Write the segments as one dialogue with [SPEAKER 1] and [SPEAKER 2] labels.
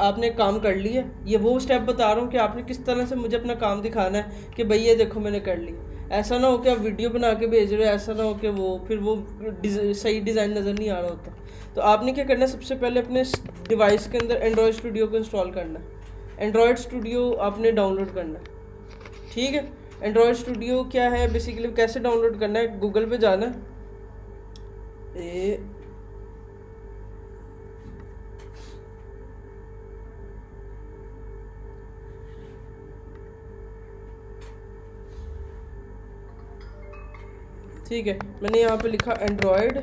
[SPEAKER 1] आपने काम कर लिया, ये वो स्टेप बता रहा हूँ कि आपने किस तरह से मुझे अपना काम दिखाना है कि भाई ये देखो मैंने कर लिया। ऐसा ना हो कि आप वीडियो बना के भेज रहे हो, ऐसा ना हो कि वो फिर वो सही डिज़ाइन नज़र नहीं आ रहा होता। तो आपने क्या करना है, सबसे पहले अपने डिवाइस के अंदर एंड्रॉयड स्टूडियो को इंस्टॉल करना है। एंड्रॉयड स्टूडियो आपने डाउनलोड करना है, ठीक है। एंड्रॉयड स्टूडियो क्या है बेसिकली, कैसे डाउनलोड करना है, गूगल पे जाना है, ठीक है। मैंने यहाँ पे लिखा एंड्रॉयड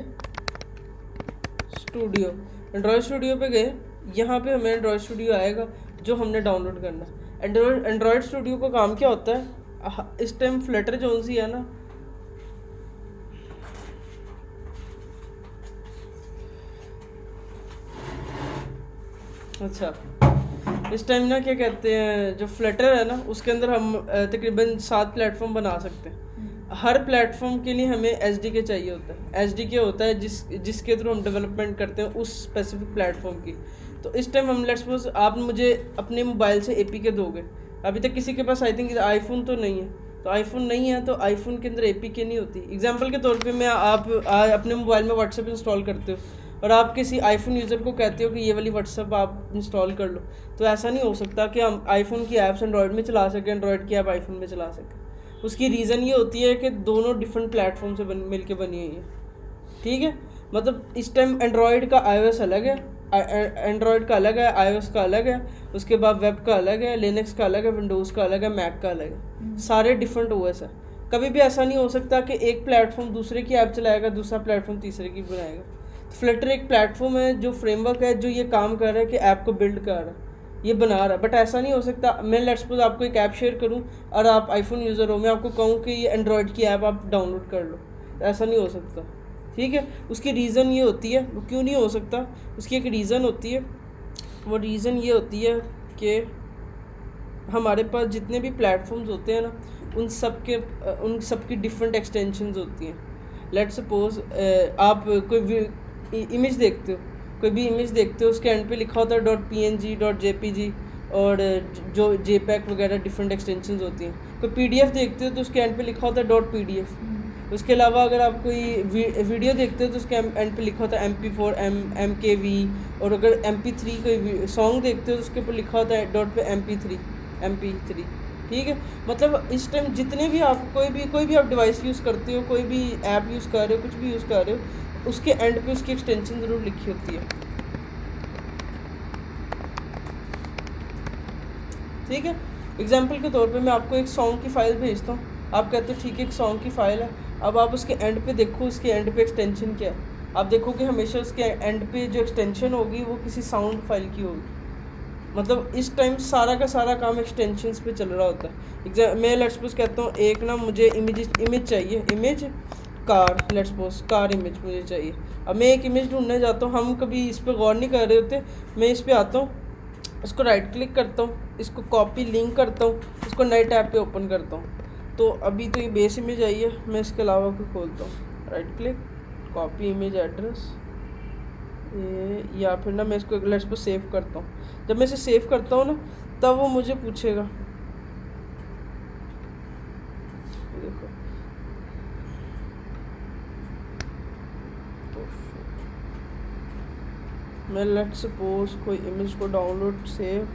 [SPEAKER 1] स्टूडियो। एंड्रॉयड स्टूडियो पे गए, यहाँ पे हमें एंड्रॉयड स्टूडियो आएगा जो हमने डाउनलोड करना है। एंड्रॉयड स्टूडियो का काम क्या होता है, इस टाइम फ्लटर जोन सी है ना, अच्छा इस टाइम ना क्या कहते हैं, जो फ्लटर है ना उसके अंदर हम तकरीबन 7 प्लेटफॉर्म बना सकते हैं। हर प्लेटफॉर्म के लिए हमें एसडीके चाहिए होता है। एसडीके होता है जिसके थ्रू हम डेवलपमेंट करते हैं उस स्पेसिफिक प्लेटफॉर्म की। तो इस टाइम हम लेट्स सपोज आप मुझे अपने मोबाइल से एपीके दोगे, अभी तक किसी के पास आई थिंक आईफोन तो नहीं है, तो आईफोन नहीं है तो आईफोन के अंदर एपीके नहीं होती। एग्जांपल के तौर पे मैं आप अपने मोबाइल में व्हाट्सएप इंस्टॉल करते हो और आप किसी आईफोन यूज़र को कहते हो कि ये वाली व्हाट्सएप आप इंस्टॉल कर लो, तो ऐसा नहीं हो सकता कि हम आईफोन की ऐप्स एंड्रॉयड में चला सकें, एंड्रॉयड की ऐप आईफोन में चला सकें। उसकी रीज़न ये होती है कि दोनों डिफरेंट प्लेटफॉर्म से मिल के बनी हुई है, ठीक है। मतलब इस टाइम एंड्रॉयड का iOS अलग है, एंड्रॉयड का अलग है, iOS का अलग है, उसके बाद वेब का अलग है, लिनक्स का अलग है, विंडोज़ का अलग है, मैक का अलग है, सारे डिफरेंट ओएस है। कभी भी ऐसा नहीं हो सकता कि एक प्लेटफॉर्म दूसरे की ऐप चलाएगा, दूसरा प्लेटफॉर्म तीसरे की बनाएगा। फ्लटर एक प्लेटफॉर्म है जो फ्रेमवर्क है जो ये काम कर रहा है कि ऐप को बिल्ड कर रहा है, ये बना रहा है। बट ऐसा नहीं हो सकता मैं लेट्स सपोज आपको एक ऐप शेयर करूं और आप आईफोन यूज़र हो, मैं आपको कहूं कि ये एंड्रॉयड की ऐप आप डाउनलोड कर लो, ऐसा नहीं हो सकता, ठीक है। उसकी रीज़न ये होती है, वो क्यों नहीं हो सकता, उसकी एक रीज़न होती है। वो रीज़न ये होती है कि हमारे पास जितने भी प्लेटफॉर्म्स होते हैं ना उन सब की डिफरेंट एक्सटेंशंस होती हैं। लेट्स सपोज आप कोई इमेज देखते हो, कोई भी इमेज देखते हो, उसके एंड पे लिखा होता है .png .jpg और जो JPEG वगैरह डिफरेंट एक्सटेंशंस होती हैं। कोई PDF देखते हो तो उसके एंड पे लिखा होता है .pdf। उसके अलावा अगर आप कोई वीडियो देखते हो तो उसके एंड पे लिखा होता है MP4 MKV। और अगर MP3 कोई सॉन्ग देखते हो तो उसके ऊपर लिखा होता है MP3, ठीक है। मतलब इस टाइम जितने भी आप कोई भी आप डिवाइस यूज़ करते हो, कोई भी ऐप यूज़ कर रहे हो, कुछ भी यूज़ कर रहे हो, उसके एंड पे उसकी एक्सटेंशन ज़रूर लिखी होती है, ठीक है। एग्जांपल के तौर पे मैं आपको एक सॉन्ग की फ़ाइल भेजता हूँ, आप कहते हो ठीक है एक सॉन्ग की फ़ाइल है। अब आप उसके एंड पे देखो, उसके एंड पे एक्सटेंशन क्या है, आप देखो कि हमेशा उसके एंड पे जो एक्सटेंशन होगी वो किसी साउंड फाइल की होगी। मतलब इस टाइम सारा का सारा काम एक्सटेंशंस पे चल रहा होता है। मैं लेट्स सपोज कहता हूँ एक ना मुझे इमेज चाहिए, image car, let's suppose car image मुझे चाहिए। अब मैं एक इमेज ढूंढने जाता हूँ, हम कभी इस पर गौर नहीं कर रहे होते। मैं इस पर आता हूँ, इसको राइट क्लिक करता हूँ, इसको कॉपी लिंक करता हूँ, इसको नए टैब पे ओपन करता हूँ। तो अभी तो ये बेस इमेज आई है, मैं इसके अलावा कोई खोलता हूँ, right click, copy image address, या फिर ना मैं इसको लेट्स सपोज सेव करता हूँ। जब मैं इसे सेव करता हूँ ना तब वो मुझे पूछेगा, देखो मैं लेट्स सपोज कोई इमेज को डाउनलोड सेव,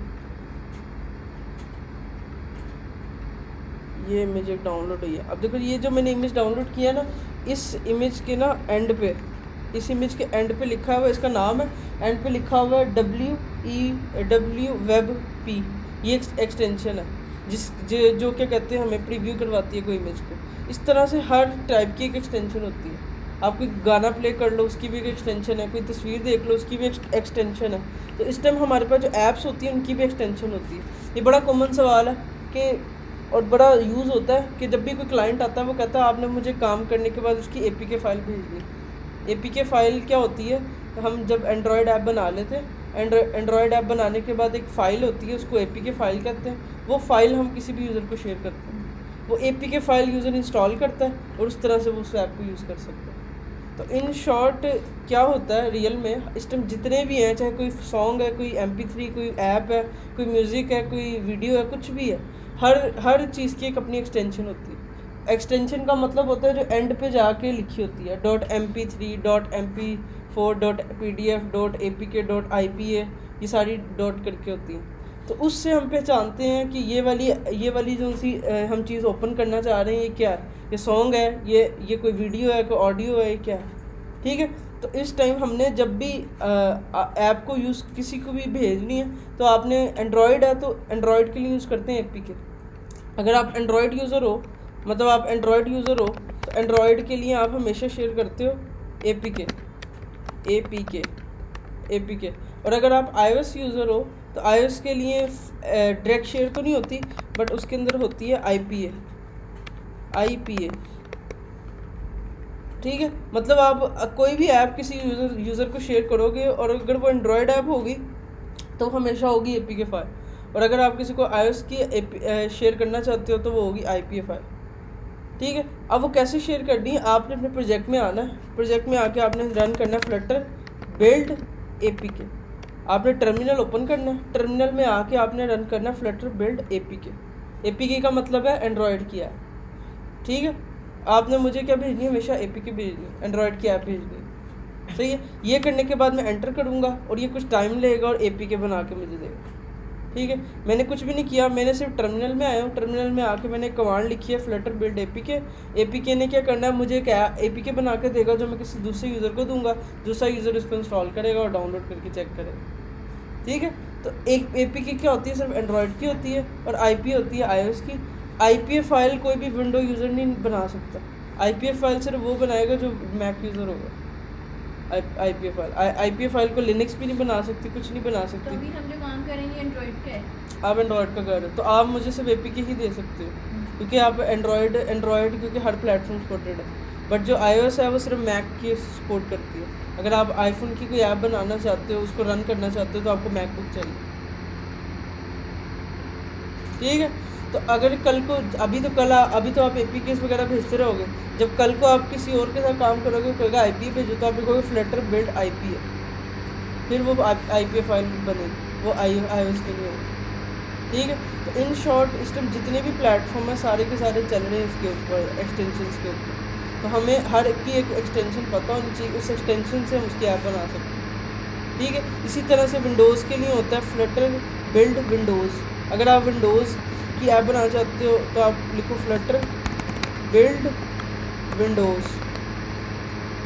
[SPEAKER 1] ये इमेज एक डाउनलोड हुई है। अब देखो ये जो मैंने इमेज डाउनलोड किया ना, इस इमेज के ना एंड पे, इस इमेज के एंड पे लिखा हुआ है, इसका नाम है, एंड पे लिखा हुआ है WEW वेब P। ये एक्सटेंशन है जो क्या कहते हैं हमें प्रीव्यू करवाती है कोई इमेज को। इस तरह से हर टाइप की एक एक्सटेंशन होती है। आप कोई गाना प्ले कर लो उसकी भी एक एक्सटेंशन है, कोई तस्वीर देख लो उसकी भी एक्सटेंशन है। तो इस टाइम हमारे पास जो ऐप्स होती हैं उनकी भी एक्सटेंशन होती है। ये बड़ा कॉमन सवाल है कि और बड़ा यूज़ होता है कि जब भी कोई क्लाइंट आता है वो कहता है आपने मुझे काम करने के बाद उसकी APK फ़ाइल भेजनी। APK फ़ाइल क्या होती है, हम जब एंड्रॉयड ऐप बना लेते हैं, एंड्रॉयड ऐप बनाने के बाद एक फ़ाइल होती है, उसको APK फ़ाइल कहते हैं। वो फ़ाइल हम किसी भी यूज़र को शेयर करते हैं, वो APK फ़ाइल यूज़र इंस्टॉल करता है और उस तरह से वो उस ऐप को यूज़ कर सकता है। तो इन शॉर्ट क्या होता है रियल में, इस टाइम जितने भी हैं, चाहे कोई सॉन्ग है, कोई MP3, कोई ऐप है, कोई म्यूज़िक है, कोई वीडियो है, कुछ भी है, हर चीज़ की एक अपनी एक्सटेंशन होती है। एक्सटेंशन का मतलब होता है जो एंड पे जाके लिखी होती है, .mp3, .mp4, .pdf, .apk, .ipa, ये सारी डॉट करके होती हैं। तो उससे हम पहचानते हैं कि ये वाली जो सी हम चीज़ ओपन करना चाह रहे हैं, ये क्या है, ये सॉन्ग है, ये कोई वीडियो है, कोई ऑडियो है, ये क्या है, ठीक है। तो इस टाइम हमने जब भी ऐप को यूज़ किसी को भी भेजनी है, तो आपने एंड्रॉयड है तो एंड्रॉयड के लिए यूज़ करते हैं APK। अगर आप एंड्रॉयड यूज़र हो, मतलब आप एंड्रॉयड यूज़र हो, तो एंड्रॉयड के लिए आप हमेशा शेयर करते हो APK। और अगर आप iOS यूज़र हो, तो iOS के लिए डायरेक्ट शेयर तो नहीं होती, बट उसके अंदर होती है IPA, ठीक है। मतलब आप कोई भी ऐप किसी यूज़र को शेयर करोगे, और अगर वो एंड्रॉयड ऐप होगी तो हमेशा होगी APK फाइल, और अगर आप किसी को iOS की शेयर करना चाहते हो तो वो होगी IPA फाइल, ठीक है। अब वो कैसे शेयर करनी है, आपने अपने प्रोजेक्ट में आना है, प्रोजेक्ट में आके आपने रन करना है फ्लटर बिल्ड APK। आपने टर्मिनल ओपन करना है, टर्मिनल में आके आपने रन करना है फ्लटर बिल्ड APK का मतलब है एंड्रॉयड की ऐप, ठीक है। आपने मुझे क्या भेजनी है, हमेशा APK भेजनी है, एंड्रॉयड की ऐप भेजनी है, सही है। ये करने के बाद मैं एंटर करूँगा और ये कुछ टाइम लेगा और APK बना के मुझे देगा, ठीक है। मैंने कुछ भी नहीं किया, मैंने सिर्फ टर्मिनल में आया हूँ, टर्मिनल में आके मैंने कमांड लिखी है फ्लटर बिल्ड APK ने क्या करना है, मुझे एक APK बना के देगा जो मैं किसी दूसरे यूज़र को दूंगा, दूसरा यूज़र इसको इंस्टॉल करेगा और डाउनलोड करके चेक करेगा, ठीक है। तो एक APK क्या होती है, सिर्फ एंड्रॉयड की होती है, और IP होती है iOS की। IPA फाइल कोई भी विंडो यूज़र नहीं बना सकता, IPA फाइल सिर्फ वो बनाएगा जो मैक यूज़र होगा। IPA फाइल को लिनक्स भी नहीं बना सकती, कुछ नहीं बना सकती।
[SPEAKER 2] तो अभी हम जो काम करेंगे एंड्रॉइड का है,
[SPEAKER 1] आप एंड्रॉयड का कर रहे हो तो आप मुझे सिर्फ APK ही दे सकते हो, क्योंकि आप एंड्रॉयड क्योंकि हर प्लेटफॉर्म सपोर्टेड है, बट जो iOS है वो सिर्फ मैक की सपोर्ट करती है। अगर आप आईफोन की कोई ऐप बनाना चाहते हो, उसको रन करना चाहते हो, तो आपको मैकबुक चाहिए, ठीक है। तो अगर कल को अभी तो आप APKs वगैरह भेजते रहोगे, जब कल को आप किसी और के साथ काम करोगे, कहेगा IPA भेजो, तो आप लिखोगे फ्लटर बिल्ड IPA, फिर वो IPA फाइल बनेगी, वो iOS के लिए होगी, ठीक है। तो इन शॉर्ट इस टाइम जितने भी प्लेटफॉर्म है सारे के सारे चल रहे हैं इसके ऊपर, एक्सटेंशन के ऊपर। तो हमें हर एक की एक एक्सटेंशन पता होनी चाहिए, उस एक्सटेंशन से हम उसकी ऐप बना सकते हैं, ठीक है। इसी तरह से विंडोज़ के लिए होता है फ्लटर बिल्ड विंडोज़। अगर आप विंडोज़ की ऐप बनाना चाहते हो तो आप लिखो फ्लटर बिल्ड विंडोज़,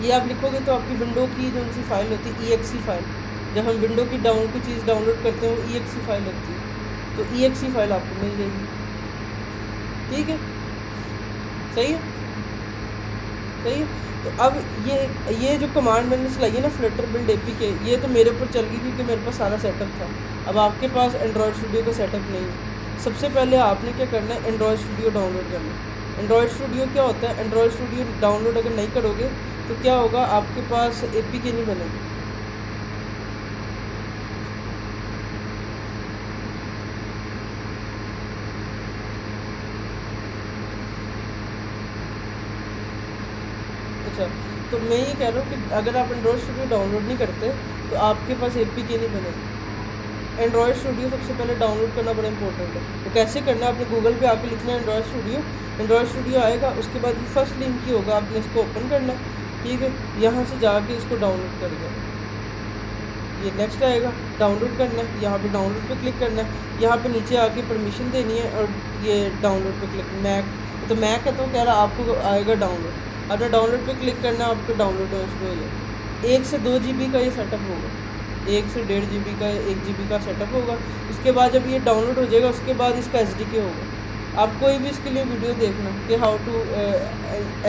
[SPEAKER 1] ये आप लिखोगे तो आपकी विंडो की जो सी फाइल होती है EXE फाइल, जब हम विंडो की कोई चीज़ डाउनलोड करते हैं वो EXE फाइल होती है, तो EXE फाइल आपको मिल जाएगी, ठीक है, सही है, सही है। तो अब ये जो कमांड मैंने चलाई है ना फ्लटर बिल्ड APK, ये तो मेरे ऊपर चल गई क्योंकि मेरे पास सारा सेटअप था। अब आपके पास एंड्रॉयड स्टूडियो का सेटअप नहीं है, सबसे पहले आपने क्या करना है, एंड्रॉयड स्टूडियो डाउनलोड करना है। एंड्रॉयड स्टूडियो क्या होता है, एंड्रॉयड स्टूडियो डाउनलोड अगर नहीं करोगे तो क्या होगा, आपके पास APK नहीं बनेगी। अच्छा, तो मैं ये कह रहा हूँ कि अगर आप एंड्रॉयड स्टूडियो डाउनलोड नहीं करते तो आपके पास APK नहीं बनेगी। एंड्रॉयड स्टूडियो सबसे पहले डाउनलोड करना बड़ा इंपॉर्टेंट है। तो कैसे करना है, आपने गूगल पे आके लिखना है एंड्रॉयड स्टूडियो आएगा, उसके बाद फर्स्ट लिंक ही होगा, आपने इसको ओपन करना है, ठीक है। यहाँ से जाके इसको डाउनलोड कर दो, ये नेक्स्ट आएगा, डाउनलोड करना है, यहाँ पे डाउनलोड पे क्लिक करना है, यहाँ पे नीचे आके परमिशन देनी है और ये डाउनलोड पे क्लिक, मैक है तो कह रहा आपको आएगा डाउनलोड, आपने डाउनलोड पे क्लिक करना है, आपको डाउनलोड होना शुरू हो जाएगा। 1 से 2 GB का ये सेटअप होगा, 1 से 1.5 GB का 1 GB का सेटअप होगा। उसके बाद जब ये डाउनलोड हो जाएगा उसके बाद इसका SDK होगा। आप कोई भी इसके लिए वीडियो देखना कि हाउ टू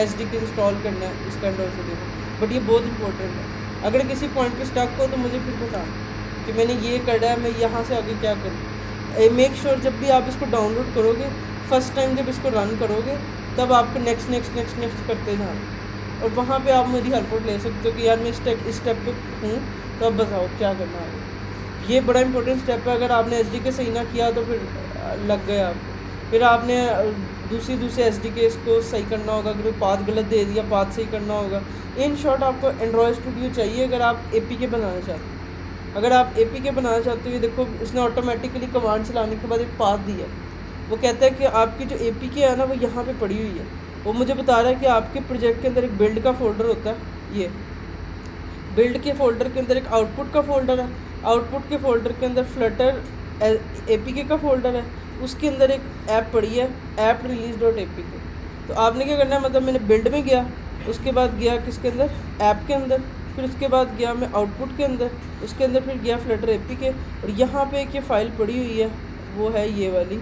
[SPEAKER 1] SDK इंस्टॉल करना है इसका एंड्रॉयड स्टूडियो में, बट ये बहुत इंपॉर्टेंट है। अगर किसी पॉइंट पे स्टक हो तो मुझे फिर बताना कि मैंने ये करा है, मैं यहाँ से आगे क्या करूँ। मेक श्योर जब भी आप इसको डाउनलोड करोगे, फर्स्ट टाइम जब इसको रन करोगे, तब आपको नेक्स्ट करते जाना, और वहाँ पे आप मेरी हेल्प ले सकते हो कि यार मैं इस स्टेप पे हूँ, तो अब बताओ क्या करना है। ये बड़ा इंपॉर्टेंट स्टेप है, अगर आपने SDK सही ना किया तो फिर लग गया आपको, फिर आपने दूसरे SDKs को सही करना होगा, अगर पाथ गलत दे दिया पाथ सही करना होगा। इन शॉर्ट आपको एंड्रॉयड स्टूडियो चाहिए अगर आप APK बनाना चाहते हो। अगर आप APK बनाना चाहते हो, ये देखो इसने ऑटोमेटिकली कमांड चलाने के बाद एक पाथ दिया, वो कहता है कि आपकी जो APK है ना वो यहाँ पे पड़ी हुई है। वो मुझे बता रहा है कि आपके प्रोजेक्ट के अंदर एक बिल्ड का फोल्डर होता है, ये बिल्ड के फोल्डर के अंदर एक आउटपुट का फोल्डर है, आउटपुट के फोल्डर के अंदर फ्लटर APK का फोल्डर है, उसके अंदर एक ऐप पड़ी है ऐप release.apk। तो आपने क्या करना है, मतलब मैंने बिल्ड में गया, उसके बाद गया किसके अंदर, ऐप के अंदर, फिर उसके बाद गया मैं आउटपुट के अंदर, उसके अंदर फिर गया फ्लटर APK, और यहाँ पे एक ये फाइल पड़ी हुई है, वो है ये वाली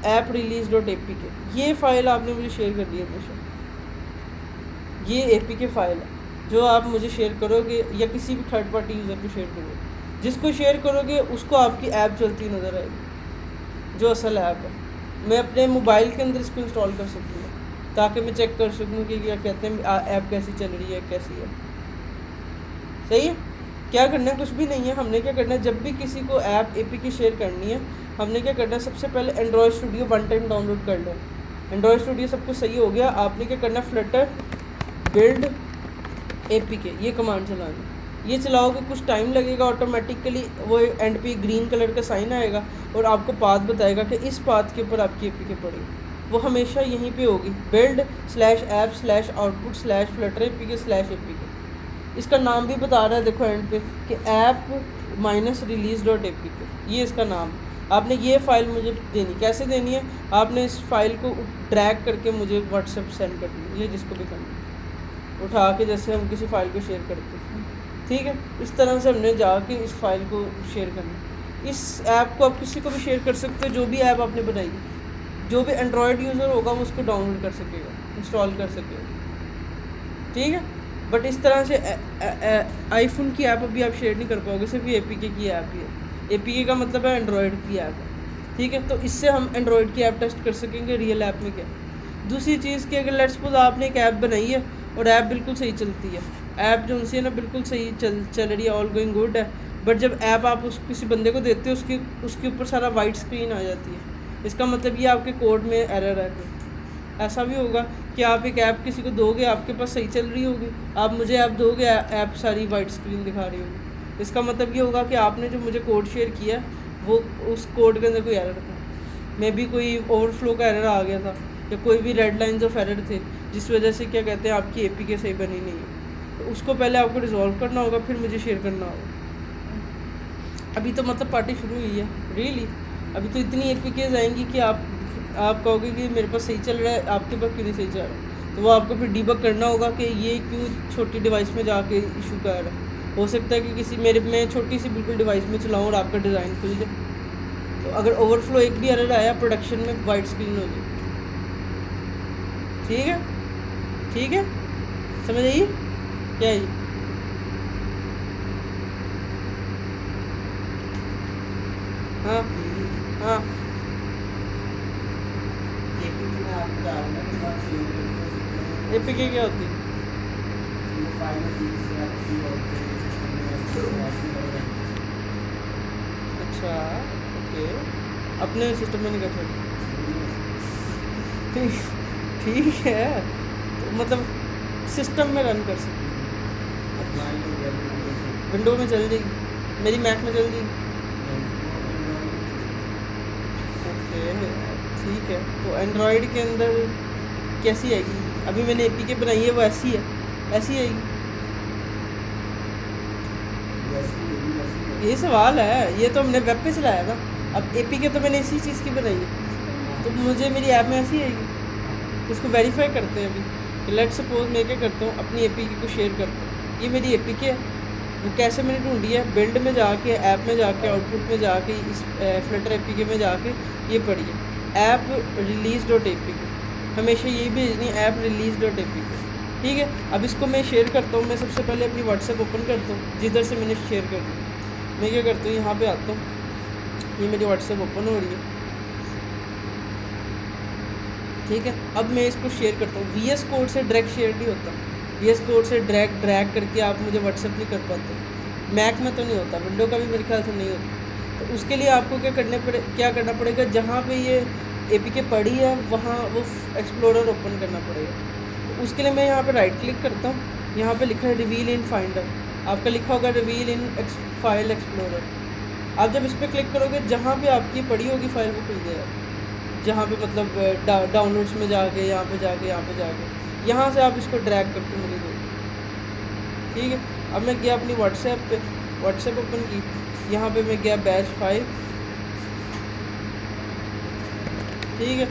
[SPEAKER 1] ऐप release.apk। ये फाइल आपने मुझे शेयर कर दी है हमेशा, ये APK फाइल है जो आप मुझे शेयर करोगे या किसी भी थर्ड पार्टी यूज़र को शेयर करोगे, जिसको शेयर करोगे उसको आपकी ऐप चलती नज़र आएगी, जो असल ऐप है। मैं अपने मोबाइल के अंदर इसको इंस्टॉल कर सकूँगा ताकि मैं चेक कर सकूँ कि क्या कहते हैं ऐप कैसी चल रही है, कैसी है, सही है। क्या करना है, कुछ भी नहीं है। हमने क्या करना है, जब भी किसी को ऐप APK शेयर करनी है, हमने क्या करना है, सबसे पहले एंड्रॉयड स्टूडियो 1 टाइम डाउनलोड कर लें। एंड्रॉयड स्टूडियो सब कुछ सही हो गया, आपने क्या करना है, फ्लटर बिल्ड APK ये कमांड चलानी। ये चलाओगे कुछ टाइम लगेगा, ऑटोमेटिकली वो एंड पे ग्रीन कलर का साइन आएगा और आपको पाथ बताएगा कि इस पाथ के ऊपर आपकी APK पड़ी, वो हमेशा यहीं पे होगी, build/app/output/flutter_apk/apk। इसका नाम भी बता रहा है, देखो एंड पे कि app-release.apk, ये इसका नाम। आपने ये फ़ाइल मुझे देनी, कैसे देनी है, आपने इस फाइल को ड्रैग करके मुझे व्हाट्सएप सेंड करनी है, ये जिसको भी करना है, उठा के जैसे हम किसी फाइल को शेयर करते हैं, ठीक है, इस तरह से हमने जाके इस फाइल को शेयर करना। इस ऐप को आप किसी को भी शेयर कर सकते हो, जो भी ऐप आपने बनाई, जो भी एंड्रॉयड यूज़र होगा वो उसको डाउनलोड कर सकेगा, इंस्टॉल कर सकेगा, ठीक है। बट इस तरह से आईफोन की ऐप अभी आप शेयर नहीं कर पाओगे, सिर्फ ये APK की ऐप ही है। APK का मतलब है एंड्रॉयड की ऐप है, ठीक है। तो इससे हम एंड्रॉयड की ऐप टेस्ट कर सकेंगे रियल ऐप में क्या। दूसरी चीज़ कि अगर लेट्स सपोज आपने एक ऐप बनाई है और ऐप बिल्कुल सही चलती है, ऐप जो उनसे है ना बिल्कुल सही चल रही है, ऑल गोइंग गुड है, बट जब ऐप आप किसी बंदे को देते हो उसके ऊपर सारा वाइट स्क्रीन आ जाती है, इसका मतलब ये आपके कोड में एरर है। ऐसा भी होगा कि आप एक ऐप किसी को दोगे, आपके पास सही चल रही होगी, आप मुझे ऐप दोगे, ऐप सारी वाइट स्क्रीन दिखा रही होगी, इसका मतलब ये होगा कि आपने जो मुझे कोड शेयर किया वो उस कोड के अंदर कोई एरर था, मे बी कोई ओवरफ्लो का एरर आ गया था, या कोई भी रेड लाइन्स ऑफ एरर थे जिस वजह से क्या कहते हैं आपकी APK सही बनी नहीं है। तो उसको पहले आपको रिजॉल्व करना होगा, फिर मुझे शेयर करना होगा। अभी तो मतलब पार्टी शुरू हुई है रियली, अभी तो इतनी APKs आएंगी कि आप कहोगे कि मेरे पास सही चल रहा है, आपके पास क्यों नहीं सही चल रहा है। तो वो आपको फिर डीबग करना होगा कि ये क्यों छोटी डिवाइस में जाके इशू कर रहा है। हो सकता है कि किसी मैं छोटी सी बिल्कुल डिवाइस में चलाऊँ और आपका डिज़ाइन खुल जाए, तो अगर ओवरफ्लो एक भी एरर आया प्रोडक्शन में वाइट स्क्रीन हो जाए, ठीक है, समझ आइए क्या है। हाँ हाँ APK क्या होती है? अच्छा ओके, अपने सिस्टम में नहीं कर सकते, ठीक है, तो मतलब सिस्टम में रन कर सकते, विंडो में चल जाएगी, मेरी मैक में चल जाएगी, ओके ठीक है। तो एंड्रॉयड के अंदर कैसी आएगी? अभी मैंने APK बनाई है वो ऐसी आएगी, ये सवाल है, ये तो हमने वेब पे चलाया ना, अब APK तो मैंने इसी चीज़ की बनाई है, तो मुझे मेरी ऐप में ऐसी आएगी। उसको वेरीफाई करते हैं अभी। लेट सपोज मैं क्या करता हूँ, अपनी APK को शेयर करता हूँ, ये मेरी APK है, वो कैसे मैंने ढूंढी है, बिल्ड में जाके, ऐप में जाके, आउटपुट में जाके, इस फ्लटर APK में जाके ये पढ़ी है ऐप release.apk, हमेशा यही भेजनी है ऐप release.apk, ठीक है। अब इसको मैं शेयर करता हूँ, मैं सबसे पहले अपनी व्हाट्सएप ओपन करता हूँ जिधर से मैंने शेयर कर दी। मैं क्या करता हूँ, यहाँ पे आता हूँ, ये मेरी व्हाट्सएप ओपन हो रही है, ठीक है। अब मैं इसको शेयर करता हूँ, VS कोड से डायरेक्ट शेयर नहीं होता, VS कोड से ड्रैग करके आप मुझे व्हाट्सएप नहीं कर पाते, मैक में तो नहीं होता, विंडो का भी मेरे ख्याल से नहीं होता। तो उसके लिए आपको क्या करना पड़ेगा, जहाँ पे ये APK पड़ी है वहाँ वो एक्सप्लोरर ओपन करना पड़ेगा। तो उसके लिए मैं यहाँ पे राइट क्लिक करता हूँ, यहाँ पे लिखा है रिवील इन फाइंडर, आपका लिखा होगा रिवील इन फाइल एक्सप्लोरर। आप जब इस पर क्लिक करोगे, जहाँ पे आपकी पड़ी होगी फाइल वो खुल जाएगा, जहाँ पे मतलब डाउनलोड्स में जाके यहाँ पे जाके यहाँ से आप इसको ड्रैग करके मुझे दो। ठीक है, अब मैं गया अपनी व्हाट्सएप ओपन की, यहाँ पे मैं गया बैच 5, ठीक है,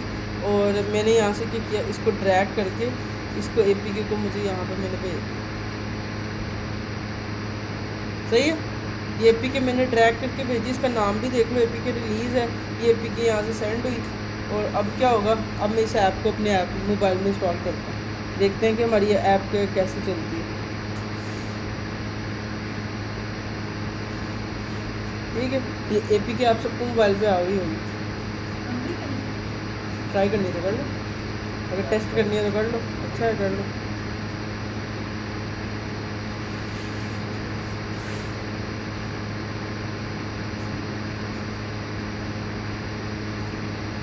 [SPEAKER 1] और मैंने यहाँ से क्या किया, इसको ड्रैग करके इसको APK को मुझे यहाँ पे मैंने भेज, सही है, ये APK मैंने ड्रैग करके भेजी, इसका नाम भी देख लो APK रिलीज़ है, ये APK यहाँ से सेंड हुई। और अब क्या होगा, अब मैं इस ऐप को अपने मोबाइल में इंस्टॉल करता हूँ, देखते हैं कि हमारी ये ऐप कैसे चलती है। ठीक है, ये APK आप सबको मोबाइल पे आ गई होगी, ट्राई करनी तो कर लो, अगर टेस्ट करनी है तो कर लो, अच्छा है कर लो।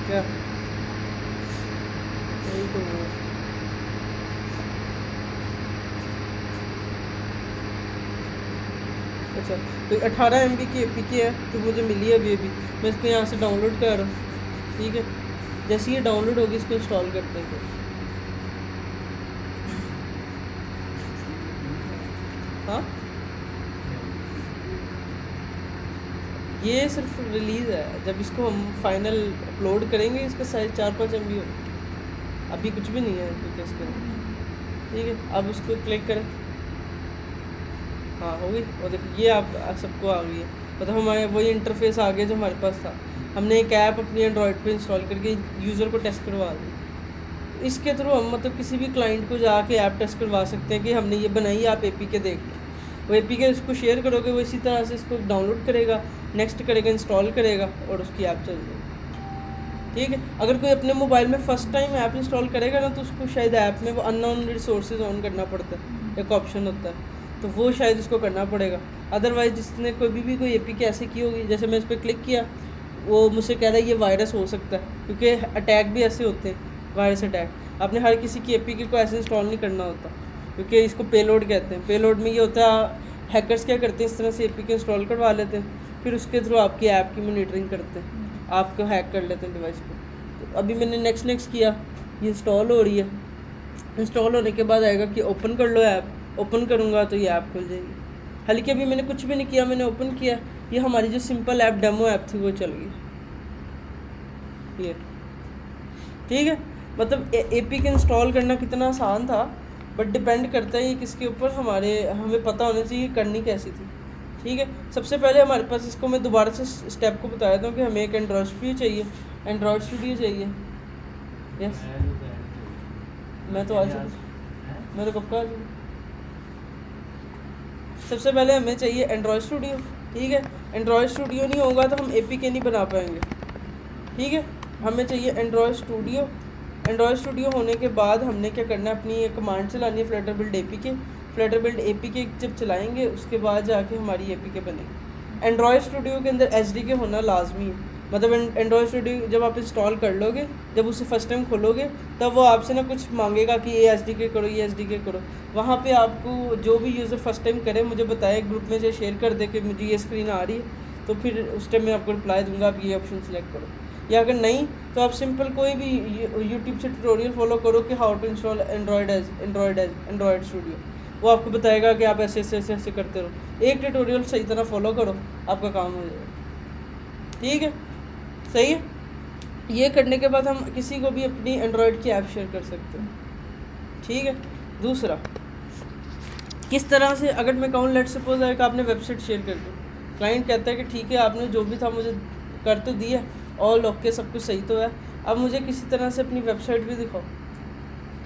[SPEAKER 1] क्या यही तो वो अच्छा, तो 18 MB की APK है, तो मुझे मिली है अभी मैं इसको यहाँ से डाउनलोड कर रहा हूँ। ठीक है, जैसे ये डाउनलोड होगी इसको इंस्टॉल करते हैं। हाँ, ये सिर्फ रिलीज़ है, जब इसको हम फाइनल अपलोड करेंगे इसका साइज 4-5 MB हो, अभी कुछ भी नहीं है क्योंकि इसके। ठीक है, अब उसको क्लिक करें, हाँ हो गई, और देखो ये आप सबको आ गई है, मतलब हमारे वही इंटरफेस आ गया जो हमारे पास था। हमने एक ऐप अपनी एंड्रॉयड पे इंस्टॉल करके यूज़र को टेस्ट करवा दी। इसके थ्रू हम मतलब किसी भी क्लाइंट को जाके ऐप टेस्ट करवा सकते हैं कि हमने ये बनाई, आप APK देख लो, वो APK उसको शेयर करोगे, वो इसी तरह से इसको डाउनलोड करेगा, नेक्स्ट करेगा, इंस्टॉल करेगा और उसकी ऐप चल जाएगी। ठीक है, अगर कोई अपने मोबाइल में फ़र्स्ट टाइम ऐप इंस्टॉल करेगा ना, तो उसको शायद ऐप में वो अननोन रिसोर्सेज ऑन करना पड़ता है, एक ऑप्शन होता है, तो वो शायद उसको करना पड़ेगा। अदरवाइज़ जिसने कोई APK ऐसी की होगी, जैसे मैं इस पर क्लिक किया, वो मुझसे कह रहा है ये वायरस हो सकता है, क्योंकि अटैक भी ऐसे होते हैं, वायरस अटैक। आपने हर किसी की APK को ऐसे इंस्टॉल नहीं करना होता, क्योंकि इसको पेलोड कहते हैं। पेलोड में ये होता है, हैकर्स क्या करते हैं, इस तरह से APK इंस्टॉल करवा लेते हैं, फिर उसके थ्रू आपकी ऐप की मॉनिटरिंग करते हैं, आपको हैक कर लेते हैं डिवाइस को। तो अभी मैंने नेक्स्ट किया, ये इंस्टॉल हो रही है, इंस्टॉल होने के बाद आएगा कि ओपन कर लो ऐप, ओपन करूँगा तो ये ऐप खुल जाएगी। हालांकि अभी मैंने कुछ भी नहीं किया, मैंने ओपन किया, ये हमारी जो सिंपल ऐप डेमो ऐप थी वो चल गई ये। ठीक है, मतलब APK इंस्टॉल करना कितना आसान था, बट डिपेंड करता है ये किसके ऊपर, हमें पता होना चाहिए करनी कैसी थी। ठीक है, सबसे पहले हमारे पास, इसको मैं दोबारा से स्टेप को बता देता हूँ कि हमें एक एंड्रॉयड स्टूडियो चाहिए, यस, मैं तो आज मैं तो कब का सबसे पहले हमें चाहिए एंड्रॉयड स्टूडियो। ठीक है, एंड्रॉयड स्टूडियो नहीं होगा तो हम APK नहीं बना पाएंगे। ठीक है, हमें चाहिए एंड्रॉयड स्टूडियो। एंड्रॉयड स्टूडियो होने के बाद हमने क्या करना है, अपनी एक कमांड चलानी है, फ्लटर बिल्ड APK जब चलाएंगे उसके बाद जाके हमारी APK बनेगी। एंड्रॉयड स्टूडियो के अंदर SDK होना लाजमी है, मतलब एंड्रॉयड स्टूडियो जब आप इंस्टॉल कर लोगे, जब उसे फर्स्ट टाइम खोलोगे, तब वो आपसे ना कुछ मांगेगा कि ये SDK करो, ये SDK करो। वहाँ पे आपको जो भी यूज़र फर्स्ट टाइम करे मुझे बताए, ग्रुप में से शेयर कर दे कि मुझे ये स्क्रीन आ रही है, तो फिर उस टाइम मैं आपको रिप्लाई दूंगा, आप ये ऑप्शन सेलेक्ट करो। या अगर नहीं तो आप सिंपल कोई भी यूट्यूब से ट्यूटोरियल फॉलो करो कि how to install Android Studio, वो आपको बताएगा कि आप ऐसे करते रहो। एक ट्यूटोरियल सही तरह फॉलो करो, आपका काम हो जाएगा। ठीक है, सही है। ये करने के बाद हम किसी को भी अपनी एंड्रॉयड की ऐप शेयर कर सकते हैं। ठीक है, दूसरा किस तरह से, अगर मैं कहूँ लेट सपोज है कि आपने वेबसाइट शेयर कर दी, क्लाइंट कहता है कि ठीक है आपने जो भी था मुझे कर तो दिया, ऑल ओके, सब कुछ सही तो है, अब मुझे किसी तरह से अपनी वेबसाइट भी दिखाओ।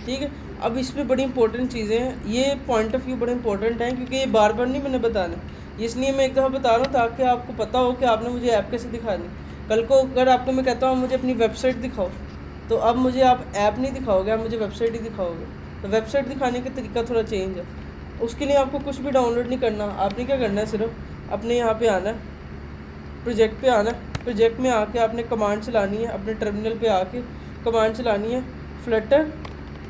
[SPEAKER 1] ठीक है, अब इसमें बड़ी इंपॉर्टेंट चीज़ें हैं, ये पॉइंट ऑफ व्यू बड़े इंपॉर्टेंट हैं, क्योंकि ये बार बार नहीं मैंने बताना, इसलिए मैं एक दफ़ा बता रहा हूँ ताकि आपको पता हो कि आपने मुझे ऐप कैसे दिखानी। कल को अगर आपको मैं कहता हूँ मुझे अपनी वेबसाइट दिखाओ, तो अब मुझे आप ऐप नहीं दिखाओगे, आप मुझे वेबसाइट ही दिखाओगे, तो वेबसाइट दिखाने का तरीका थोड़ा चेंज है। उसके लिए आपको कुछ भी डाउनलोड नहीं करना, आपने क्या करना है, सिर्फ अपने यहाँ पे आना है, प्रोजेक्ट पे आना है। प्रोजेक्ट में आके आपने कमांड चलानी है, अपने टर्मिनल पे आके कमांड चलानी है फ्लटर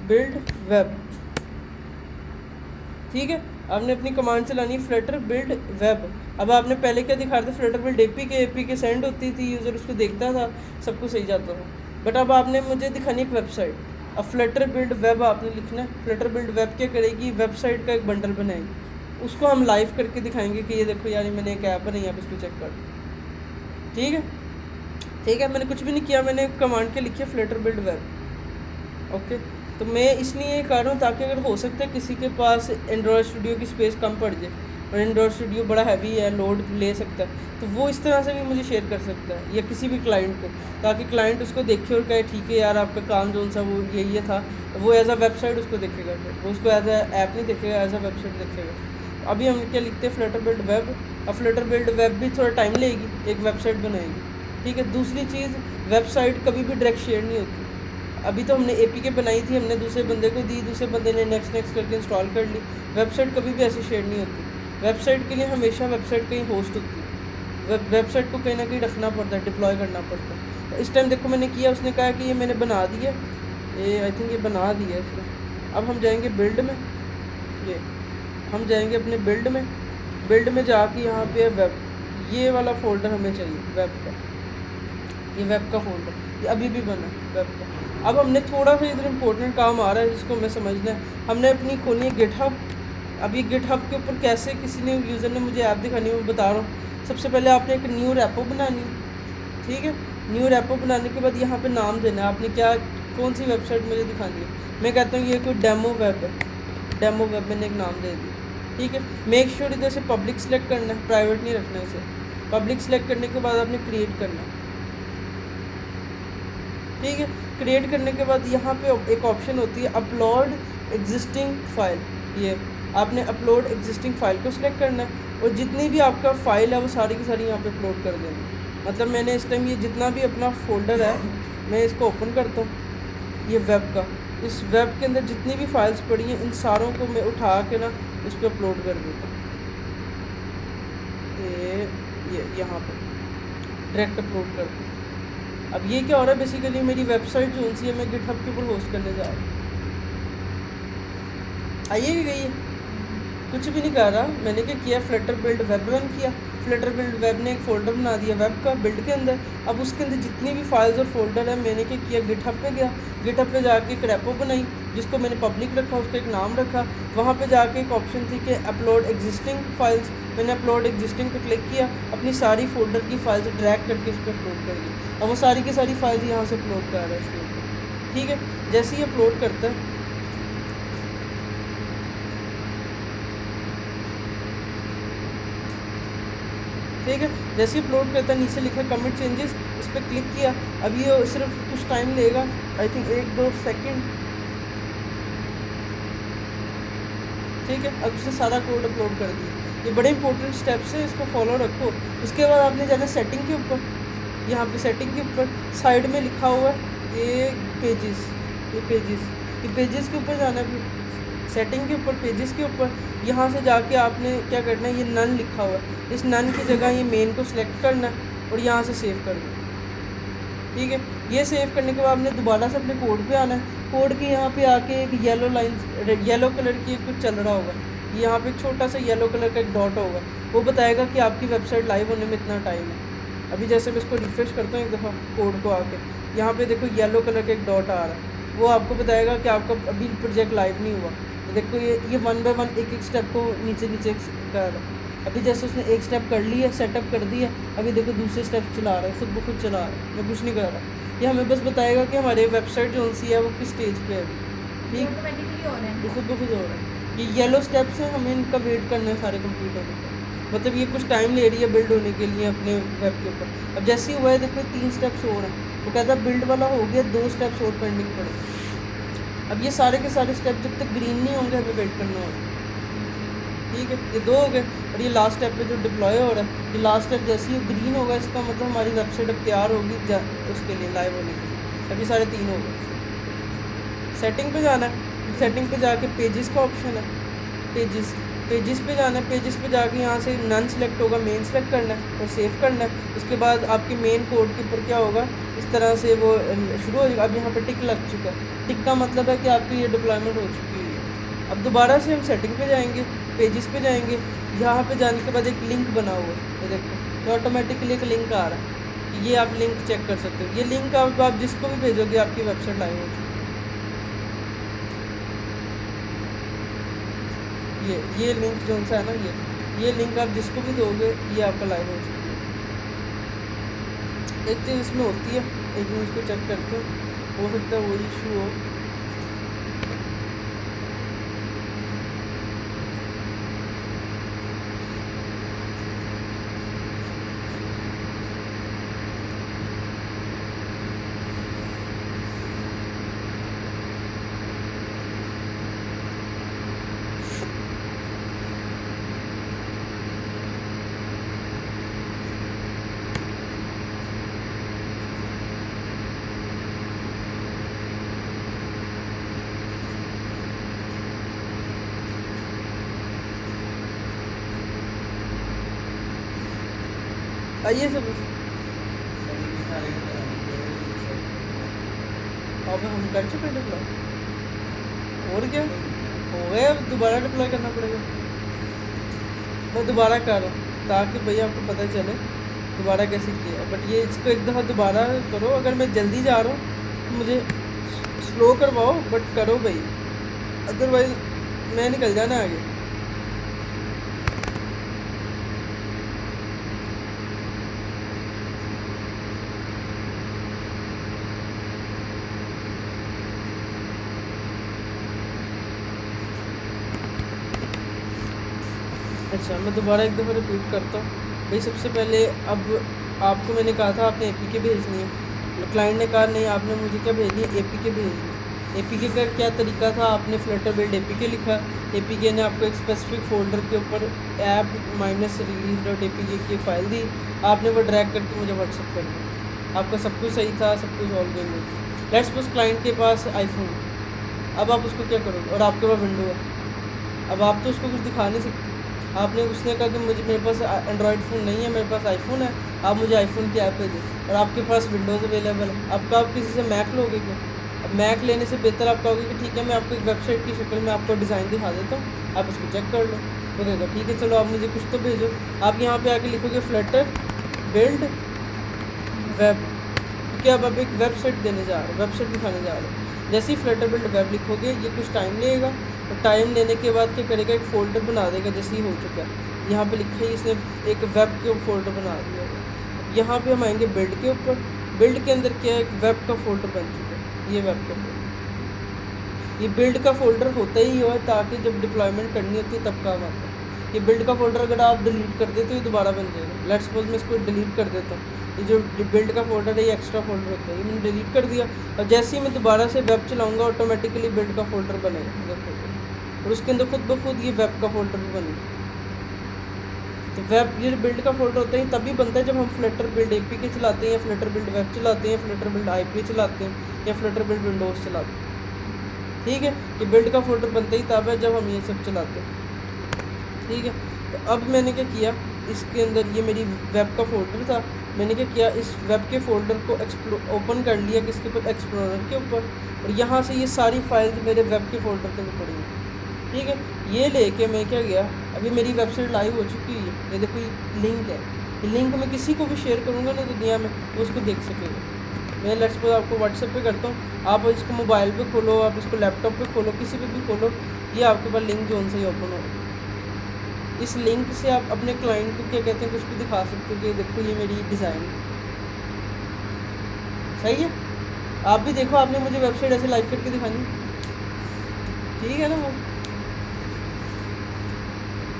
[SPEAKER 1] बिल्ड वेब। ठीक है, आपने अपनी कमांड चलानी है फ्लटर बिल्ड वेब। अब आपने पहले क्या दिखा रहे थे, फ्लटर बिल्ड एपीके सेंड होती थी, यूज़र उसको देखता था, सब कुछ सही जाता था। बट अब आपने मुझे दिखानी एक वेबसाइट। अब फ्लटर बिल्ड वेब आपने लिखना है। फ्लटर बिल्ड वेब क्या करेगी, वेबसाइट का एक बंडल बनाएगी, उसको हम लाइव करके दिखाएंगे कि ये देखो यार मैंने एक ऐप बनाई, आप इसको चेक कर। ठीक है, ठीक है, मैंने कुछ भी नहीं किया, मैंने कमांड के लिखी है फ्लटर बिल्ड वेब। ओके, तो मैं इसलिए ये कर रहा हूँ ताकि अगर हो सकता है किसी के पास एंड्रॉयड स्टूडियो की स्पेस कम पड़ जाए और एंड्रॉयड स्टूडियो बड़ा हैवी है, लोड ले सकता है, तो वो इस तरह से भी मुझे शेयर कर सकता है, या किसी भी क्लाइंट को, ताकि क्लाइंट उसको देखे और कहे ठीक है यार आपका काम जो सा वो ये था, वो एज अ वेबसाइट उसको देखेगा, फिर वो उसको एज अ ऐप नहीं देखेगा, एज अ वेबसाइट देखेगा। अभी हम क्या लिखते हैं फ्लटर बिल्ड वेब। अब फ्लटर बिल्ड वेब भी थोड़ा टाइम लेगी, एक वेबसाइट बनाएगी। ठीक है, दूसरी चीज़, वेबसाइट कभी भी डायरेक्ट शेयर नहीं होती। अभी तो हमने एपीके बनाई थी, हमने दूसरे बंदे को दी, दूसरे बंदे ने नेक्स्ट करके इंस्टॉल कर ली। वेबसाइट कभी भी ऐसे शेयर नहीं होती। वेबसाइट के लिए हमेशा वेबसाइट कहीं होस्ट होती है, वेबसाइट को कहीं ना कहीं रखना पड़ता है, डिप्लॉय करना पड़ता है। तो इस टाइम देखो मैंने किया, उसने कहा कि ये मैंने बना दिया, ये आई थिंक ये बना दिया इसने। अब हम जाएंगे बिल्ड में, ये हम जाएंगे अपने बिल्ड में जाके यहाँ पे वेब, ये वाला फोल्डर हमें चाहिए वेब का, ये वेब का फोल्डर, ये अभी भी बना वेब का। अब हमने थोड़ा सा इधर इंपॉर्टेंट काम आ रहा है जिसको हमें समझना है। हमने अपनी खोली है गिटहब। अब ये गिटहब के ऊपर कैसे किसी ने यूज़र ने मुझे ऐप दिखानी है, मैं बता रहा हूँ। सबसे पहले आपने एक न्यू रेपो बनानी है। ठीक है, न्यू रेपो बनाने के बाद यहाँ पे नाम देना है, आपने क्या कौन सी वेबसाइट मुझे दिखानी है। मैं कहता हूँ ये कोई डेमो वेब है, डेमो वेब मैंने एक नाम दे दिया। ठीक है, मेक श्योर इधर से पब्लिक सेलेक्ट करना है, प्राइवेट नहीं रखना इसे। पब्लिक सेलेक्ट करने के बाद आपने क्रिएट करना है। ठीक है, क्रिएट करने के बाद यहाँ पे एक ऑप्शन होती है अपलोड एग्जिस्टिंग फाइल, ये आपने अपलोड एग्जिस्टिंग फाइल को सिलेक्ट करना है और जितनी भी आपका फ़ाइल है वो सारी की सारी यहाँ पे अपलोड कर देनी। मतलब मैंने इस टाइम ये जितना भी अपना फोल्डर है मैं इसको ओपन करता हूँ, ये वेब का, इस वेब के अंदर जितनी भी फाइल्स पड़ी हैं इन सारों को मैं उठा के ना उस पर अपलोड कर देता हूँ। ये यहाँ पर डायरेक्ट अपलोड करता हूँ। अब ये क्या हो रहा है, बेसिकली मेरी वेबसाइट जो सी है मैं गिटहब के ऊपर होस्ट करने जा रहा हूँ। आइए भी गई है, कुछ भी नहीं कर रहा। मैंने क्या किया, फ्लटर बिल्ड वेब रन किया। फ्लटर बिल्ड वेब ने एक फ़ोल्डर बना दिया वेब का बिल्ड के अंदर। अब उसके अंदर जितनी भी फाइल्स और फोल्डर है मैंने क्या किया, गिटहब पे गया, गिटहब पे जाके एक रेपो बनाई जिसको मैंने पब्लिक रखा, उसका एक नाम रखा। वहाँ पे जाके एक ऑप्शन थी कि अपलोड एग्जिस्टिंग फाइल्स, मैंने अपलोड एग्जिस्टिंग पे क्लिक किया, अपनी सारी फोल्डर की फाइल्स ड्रैग करके इस पर अपलोड कर दी। अब वो सारी की सारी फाइल्स यहाँ से अपलोड कर रहा है इसके ऊपर। ठीक है, जैसे ही अपलोड करता है, ठीक है, जैसे ही अपलोड करता है नीचे लिखा कमिट चेंजेस, इस पर क्लिक किया। अब ये सिर्फ कुछ टाइम लेगा, आई थिंक 1-2 सेकंड। ठीक है, अब उसने सारा कोड अपलोड कर दिया। ये बड़े इंपॉर्टेंट स्टेप्स है, इसको फॉलो रखो। उसके बाद आपने जाना सेटिंग के ऊपर, यहाँ पे सेटिंग के ऊपर साइड में लिखा हुआ है ये पेजेस, ये पेजेस के ऊपर जाना है, सेटिंग के ऊपर पेजेस के ऊपर। यहाँ से जाके आपने क्या करना है, ये नन लिखा हुआ है, इस नन की जगह ये मेन को सिलेक्ट करना है और यहाँ से सेव कर दो। ठीक है, ये सेव करने के बाद आपने दोबारा से अपने कोड पे आना है। कोड के यहाँ पे आके एक येलो लाइन, येलो कलर की कुछ चल रहा होगा, यहाँ पे एक छोटा सा येलो कलर का एक डॉट होगा, वो बताएगा कि आपकी वेबसाइट लाइव होने में इतना टाइम है। अभी जैसे मैं इसको रिफ्रेश करता हूँ एक दफ़ा कोड को आके, यहाँ पे देखो येलो कलर का एक डॉट आ रहा है, वो आपको बताएगा कि आपका अभी प्रोजेक्ट लाइव नहीं हुआ। तो देखो ये 1 बाय 1 एक स्टेप को नीचे कर रहा है। अभी जैसे उसने एक स्टेप कर लिया, सेटअप कर दिया, अभी देखो दूसरे स्टेप चला रहा है, खुद ब खुद चला रहा है, मैं कुछ नहीं कर रहा। ये हमें बस बताएगा कि हमारे वेबसाइट जो सी है वो किस स्टेज पे है अभी। ठीक,
[SPEAKER 2] ऑटोमेटिकली हो रहा है,
[SPEAKER 1] ये खुद ब खुद हो रहा है। ये येलो स्टेप्स हैं, हमें इनका वेट करना है सारे कंप्लीट होने का। मतलब ये कुछ टाइम ले रही है बिल्ड होने के लिए अपने वेब के ऊपर। अब जैसे ही हुआ है देखो 3 स्टेप्स और हैं, वो कहता है बिल्ड वाला हो गया, 2 स्टेप्स और पेंडिंग पड़े। अब ये सारे के सारे स्टेप जब तक ग्रीन नहीं होंगे हमें वेट करना होगा। ठीक है, ये 2 हो गए और ये लास्ट स्टेप पे जो डिप्लॉय हो रहा है, ये लास्ट स्टेप जैसे ही ग्रीन होगा इसका मतलब हमारी वेबसाइट अब तैयार होगी उसके लिए लाइव होने के लिए। अभी सारे 3 हो गए। सेटिंग पे जाना है, सेटिंग पे जाके पेजेस का ऑप्शन है, पेजेस पेजेस पे जाना है, पेजेस पे जाके यहाँ से नन सेलेक्ट होगा, मेन सेलेक्ट करना है और सेव करना है। उसके बाद आपके मेन कोड के ऊपर क्या होगा, इस तरह से वो शुरू हो जाएगा। अब यहाँ पे टिक लग चुका है, टिक का मतलब है कि आपकी ये डिप्लॉयमेंट हो चुकी है। अब दोबारा से हम सेटिंग पे जाएंगे, पेजेस पे जाएंगे, यहाँ पे जाने के बाद एक लिंक बना हुआ है, ये देखो, तो ऑटोमेटिकली एक लिंक आ रहा है। ये आप लिंक चेक कर सकते हो, ये लिंक आप जिसको भी भेजोगे आपकी वेबसाइट लाइव हो चुकी है। ये लिंक जो सा है ना, ये लिंक आप जिसको भी दोगे ये आपका लाइव हो चुकी है। एक चीज़ इसमें होती है, एक मिनट इसको चेक करते हैं, हो सकता है वो इशू हो। आइए सब अब हम कर चुके डिप्लॉय, और क्या हो गया, अब दोबारा डिप्लॉय करना पड़ेगा। मैं दोबारा कर रहा हूँ ताकि भैया आपको पता चले दोबारा कैसे किया। बट ये इसको एक दफ़ा दोबारा करो, अगर मैं जल्दी जा रहा हूँ तो मुझे स्लो करवाओ, बट करो भाई, अदरवाइज मैं निकल जाना आगे। अच्छा, मैं दोबारा एक दफ़ा रिपीट करता हूँ भाई। सबसे पहले अब आपको मैंने कहा था आपने APK भेजनी है, क्लाइंट ने कहा नहीं आपने मुझे क्या भेजनी है, APK भेजनी है। APK का क्या तरीका था, आपने फ्लटर बिल्ड APK लिखा, APK ने आपको एक स्पेसिफिक फ़ोल्डर के ऊपर app-release.apk की फ़ाइल दी, आपने वो ड्रैग करके मुझे व्हाट्सअप कर दिया। आपका सब कुछ सही था, सब कुछ ऑल गेम था। लेट्स सपोज क्लाइंट के पास आईफोन, अब आप उसको क्या करोगे और आपके पास विंडो है, अब आप तो उसको कुछ दिखा नहीं सकते। आपने उसने कहा कि मुझे मेरे पास एंड्रॉयड फ़ोन नहीं है, मेरे पास आईफोन है, आप मुझे आईफोन की ऐप भेजें, और आपके पास विंडोज़ अवेलेबल है। अब आप किसी से मैक लोगे क्या? अब मैक लेने से बेहतर आप कहोगे कि ठीक है मैं आपको एक वेबसाइट की शक्ल में आपको डिज़ाइन दिखा देता हूँ, आप उसको चेक कर लो। वो कहेगा ठीक है चलो आप मुझे कुछ तो भेजो। आप यहाँ पे आके लिखोगे फ्लटर बिल्ड वेब, क्योंकि अब आप एक वेबसाइट देने जा रहे हो, वेबसाइट दिखाने जा रहे हो। जैसे ही फ्लटर बिल्ड वेब लिखोगे ये कुछ टाइम लेगा, और टाइम लेने के बाद क्या करेगा, एक फ़ोल्डर बना देगा। जैसे ही हो चुका है, यहाँ पे लिखा है इसने एक वेब के फ़ोल्डर बना दिया है। यहाँ पे हम आएंगे बिल्ड के ऊपर, बिल्ड के अंदर क्या है, एक वेब का फ़ोल्डर बन चुका है, ये वेब का फ़ोल्डर। ये बिल्ड का फ़ोल्डर होता ही है ताकि जब डिप्लॉयमेंट करनी होती है तब काम आता है। ये बिल्ड का फ़ोल्डर अगर आप डिलीट कर देते हो तो दोबारा बन जाएगा। लेट्स सपोज मैं इसको डिलीट कर देता हूँ, ये जो बिल्ड का फ़ोल्डर है ये एक्स्ट्रा फ़ोल्डर होता है, ये मैंने डिलीट कर दिया, और जैसे ही मैं दोबारा से वेब चलाऊँगा ऑटोमेटिकली बिल्ड का फ़ोल्डर बनेगा, देखो, और उसके अंदर खुद ब खुद ये वेब का फ़ोल्डर भी बनेगा। तो वेब ये बिल्ड का फ़ोल्डर होता है तभी बनता है जब हम फ्लटर बिल्ड APK चलाते हैं, या फ्लटर बिल्ड वेब चलाते हैं, फ्लटर बिल्ड IPA चलाते हैं, या फ्लटर बिल्ड विंडोज़ चलाते हैं। ठीक है, ये बिल्ड का फ़ोल्डर बनता ही तब है जब हम ये सब चलाते हैं। ठीक है, तो अब मैंने क्या किया, इसके अंदर ये मेरी वेब का फ़ोल्डर था, मैंने क्या किया, इस वेब के फ़ोल्डर को ओपन कर लिया किसके ऊपर, एक्सप्लोरर के ऊपर, और यहाँ से ये सारी फाइल्स मेरे वेब के फ़ोल्डर के अंदर पड़ी हैं। ठीक है, ये लेके मैं क्या गया, अभी मेरी वेबसाइट लाइव हो चुकी है, ये देखो ये लिंक है, ये लिंक मैं किसी को भी शेयर करूँगा ना दुनिया में वो उसको देख सकेगा। मैं लेट्स सपोज आपको व्हाट्सएप पे करता हूँ, आप इसको मोबाइल पे खोलो, आप इसको लैपटॉप पे खोलो, किसी पे भी खोलो, ये आपके पास लिंक जो उनसे ही ओपन होगा। इस लिंक से आप अपने क्लाइंट को क्या कहते हैं कुछ भी दिखा सकते हो कि देखो ये मेरी डिज़ाइन है। सही है, आप भी देखो, आपने मुझे वेबसाइट ऐसे लाइव करके दिखानी, ठीक है ना वो,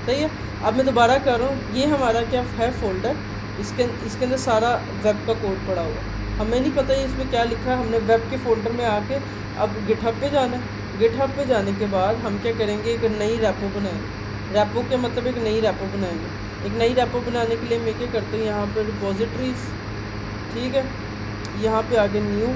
[SPEAKER 1] सही है। अब मैं दोबारा कर रहा हूँ, ये हमारा क्या है फ़ोल्डर, इसके अंदर सारा वेब का कोड पड़ा हुआ है, हमें नहीं पता है इसमें क्या लिखा है। हमने वेब के फ़ोल्डर में आके अब गिटहब पे जाना है। गिटहब पे जाने के बाद हम क्या करेंगे, एक नई रेपो बनाएंगे। रेपो के मतलब एक नई रेपो बनाएंगे। एक नई रेपो बनाने के लिए मैं क्या करता हूँ, यहाँ पर रिपोजिटरीज, ठीक है, यहाँ पे आके न्यू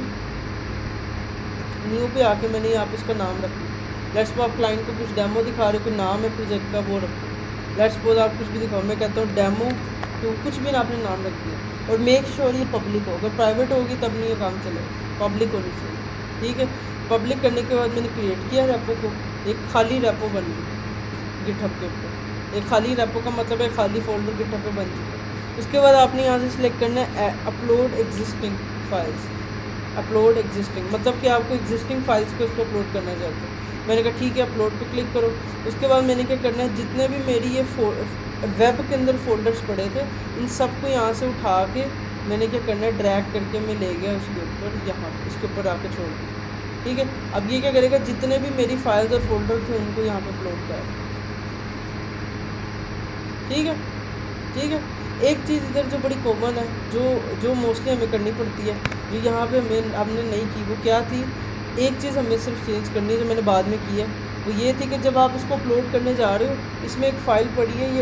[SPEAKER 1] पे आके मैंने यहाँ पे इसका नाम रख दिया। लेट्स सपोज आप क्लाइंट को कुछ डेमो दिखा रहे हो, कोई नाम है प्रोजेक्ट का वो रखो। लेट्स सपोज आप कुछ भी दिखाओ, मैं कहता हूँ डेमो, तो कुछ भी ना आपने नाम रख दिया, और मेक श्योर ये पब्लिक हो। अगर प्राइवेट होगी तब नहीं ये काम चलेगा, पब्लिक होनी चाहिए, ठीक है। पब्लिक करने के बाद मैंने क्रिएट किया रेपो को, एक खाली रेपो बन गई गिटहब के ऊपर। एक खाली रेपो का मतलब है खाली फोल्डर गिटहब पे बन चुका है। उसके बाद आपने यहाँ से सिलेक्ट करना है upload existing files. Upload existing मतलब कि आपको एग्जिस्टिंग फाइल्स को इसको अपलोड करना चाहते हैं। मैंने कहा ठीक है, अपलोड पे क्लिक करो। उसके बाद मैंने क्या करना है, जितने भी मेरी ये वेब के अंदर फोल्डर्स पड़े थे, इन सबको यहाँ से उठा के मैंने क्या करना है, ड्रैग करके मैं ले गया उसके ऊपर, यहाँ इसके ऊपर आके छोड़ दिया, ठीक है। अब ये क्या करेगा, जितने भी मेरी फाइल्स और फोल्डर थे उनको यहाँ पे अपलोड करेगा, ठीक है, ठीक है। एक चीज़ इधर जो बड़ी कॉमन है, जो मोस्टली हमें करनी पड़ती है, जो यहाँ पे हमने नहीं की, वो क्या थी, एक चीज़ हमें सिर्फ चेंज करनी है, जो मैंने बाद में की है, वो ये थी कि जब आप इसको अपलोड करने जा रहे हो, इसमें एक फ़ाइल पड़ी है, ये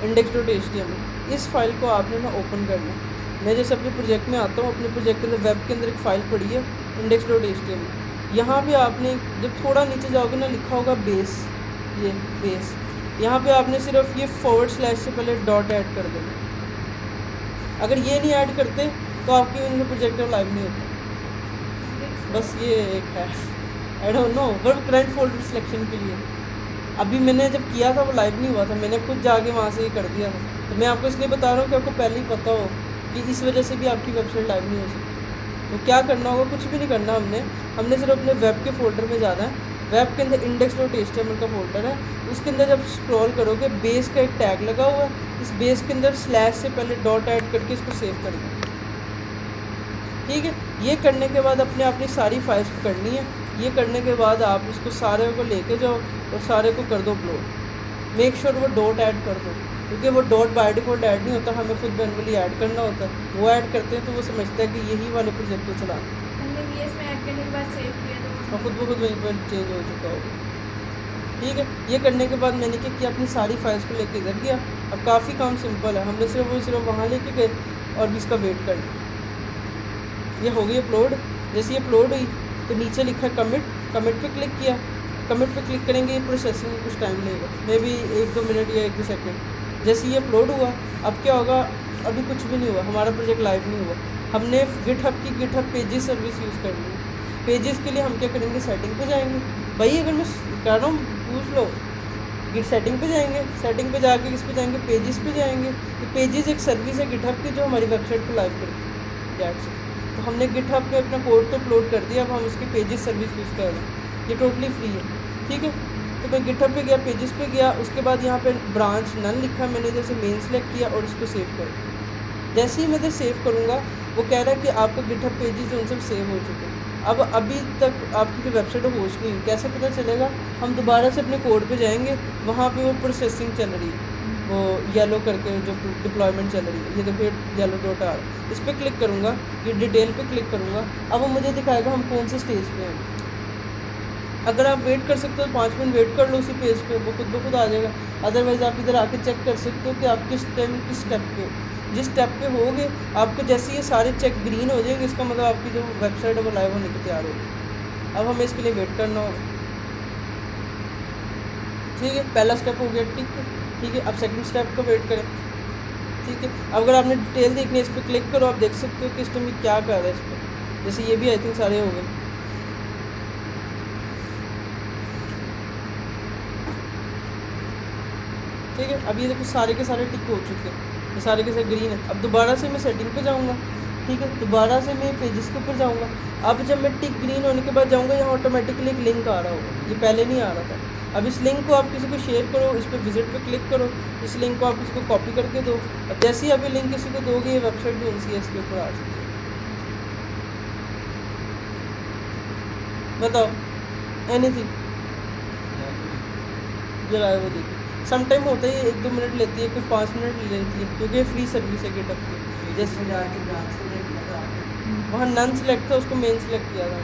[SPEAKER 1] index.html। इस फाइल को आपने ना ओपन करना है। मैं जैसे अपने प्रोजेक्ट में आता हूँ, अपने प्रोजेक्ट के अंदर वेब के अंदर एक फ़ाइल पड़ी है index.html। यहाँ पे आपने जब थोड़ा नीचे जाओगे ना, लिखा होगा बेस, ये बेस, यहाँ पे आपने सिर्फ ये / से पहले डॉट ऐड कर देना। अगर ये नहीं ऐड करते तो आपकी उनका प्रोजेक्ट लाइव नहीं होता। बस ये एक है, I don't know, but current folder selection के लिए अभी मैंने जब किया था वो लाइव नहीं हुआ था, मैंने खुद जाके वहाँ से ये कर दिया था। तो मैं आपको इसलिए बता रहा हूँ कि आपको पहले ही पता हो कि इस वजह से भी आपकी वेबसाइट लाइव नहीं हो सकती। तो क्या करना होगा, कुछ भी नहीं करना, हमने सिर्फ अपने वेब के फोल्डर में जाना है। वेब के अंदर index.html का फोल्डर है, उसके अंदर जब स्क्रॉल करोगे बेस का एक टैग लगा हुआ है, इस बेस के अंदर / से पहले डॉट ऐड करके इसको सेव कर दो, ठीक है। ये करने के बाद अपनी सारी फाइल्स को करनी है। ये करने के बाद आप इसको सारे को लेके जाओ और सारे को कर दो अपलोड। मेक श्योर वो डॉट ऐड कर दो, क्योंकि वो डॉट बाय डिफ़ॉल्ट ऐड नहीं होता, हमें खुद मैनुअली ऐड करना होता है। वो ऐड करते हैं तो वो समझता है कि यही वाले प्रोजेक्ट को चलाना।
[SPEAKER 2] हमने VS में ऐड करने के बाद सेव किया तो
[SPEAKER 1] खुद ब खुद वहीं पर चेंज हो चुका होगा, ठीक है। ये करने के बाद मैंने क्या किया, अपनी सारी फाइल्स को लेके इधर गया। अब काफ़ी काम सिंपल है, हमने सिर्फ वहाँ लेके गए और भी इसका वेट कर लिया। ये हो गई अपलोड। जैसे ये अपलोड हुई तो नीचे लिखा कमिट पे क्लिक किया। कमिट पे क्लिक करेंगे, ये प्रोसेसिंग में कुछ टाइम लेगा, मे बी 1-2 मिनट या 1-2 सेकेंड। जैसे ये अपलोड हुआ, अब क्या होगा, अभी कुछ भी नहीं हुआ, हमारा प्रोजेक्ट लाइव नहीं हुआ। हमने गिटहब पेजेस सर्विस यूज़ करनी है। पेजेस के लिए हम क्या करेंगे, सेटिंग पे जाएंगे। भाई अगर मैं कह रहा हूँ पूछ लो, गिट सेटिंग पे जाएंगे, सेटिंग पे जाके किस पे जाएंगे, पेजेस पे जाएंगे। तो पेजेस एक सर्विस है गिटहब की जो हमारी वेबसाइट को लाइव करती है, दैट्स इट। तो हमने गिटहब पे अपना कोड तो अपलोड कर दिया, अब हम उसकी पेजेस सर्विस यूज़ कर रहे हैं, ये टोटली फ्री है, ठीक है। तो मैं गिटहब पे गया, पेजेस पे गया, उसके बाद यहाँ पे ब्रांच नन लिखा, मैंने जैसे मेन सेलेक्ट किया और उसको सेव कर। जैसे ही मैं इधर सेव करूँगा, वो कह रहा है कि आपका गिटहब पेजेस जो उनसे सेव हो चुके हैं। अब अभी तक आपकी जो वेबसाइट है होस्ट नहीं हुई, कैसे पता चलेगा, हम दोबारा से अपने कोड पे जाएंगे, वहाँ पे वो प्रोसेसिंग चल रही है, वो येलो करके जो डिप्लॉयमेंट चल रही है, ये देखो येलो डॉट आ रहा है, इस पर क्लिक करूँगा, ये डिटेल पे क्लिक करूँगा, अब वो मुझे दिखाएगा हम कौन से स्टेज पे हैं। अगर आप वेट कर सकते हो 5 मिनट वेट कर लो उसी पेज पे, वो खुद ब खुद आ जाएगा। अदरवाइज़ आप इधर आके चेक कर सकते हो कि आप किस स्टेप पे हो। जिस स्टेप पे होगे, आपको जैसे ये सारे चेक ग्रीन हो जाएंगे, इसका मतलब आपकी जो वेबसाइट है वो लाइव होने के तैयार होगी। अब हमें इसके लिए वेट करना होगा, ठीक है। पहला स्टेप हो गया टिक, ठीक है। अब सेकंड स्टेप का वेट करें, ठीक है। अब अगर आपने डिटेल देखनी है, इस पर क्लिक करो, आप देख सकते हो कि इस टाइम क्या कर रहा है इस पर। जैसे ये भी आई थिंक सारे हो गए, ठीक है। अब ये देखो सारे के सारे टिक हो चुके हैं, ये सारे के सारे ग्रीन है। अब दोबारा से मैं सेटिंग पे जाऊँगा, ठीक है, दोबारा से मैं पेजेस के ऊपर जाऊँगा। अब जब मैं टिक ग्रीन होने के बाद जाऊँगा, यहाँ ऑटोमेटिकली एक लिंक आ रहा होगा, ये पहले नहीं आ रहा था। अब इस लिंक को आप किसी को शेयर करो, इस पर विजिट पे क्लिक करो, इस लिंक को आप किसी को कॉपी करके दो। अब जैसे ही आप ये लिंक किसी को दोगे, ये वेबसाइट जो उनसी है इसके ऊपर आ जाएगी। बताओ एनीथिंग, जरा वो देखिए। सम टाइम होता है 1-2 मिनट लेती है, कुछ 5 मिनट लेती है, क्योंकि ये फ्री सर्विस है गिटहब की। जैसे वहाँ नन सेलेक्ट था, उसको मेन सेलेक्ट किया था,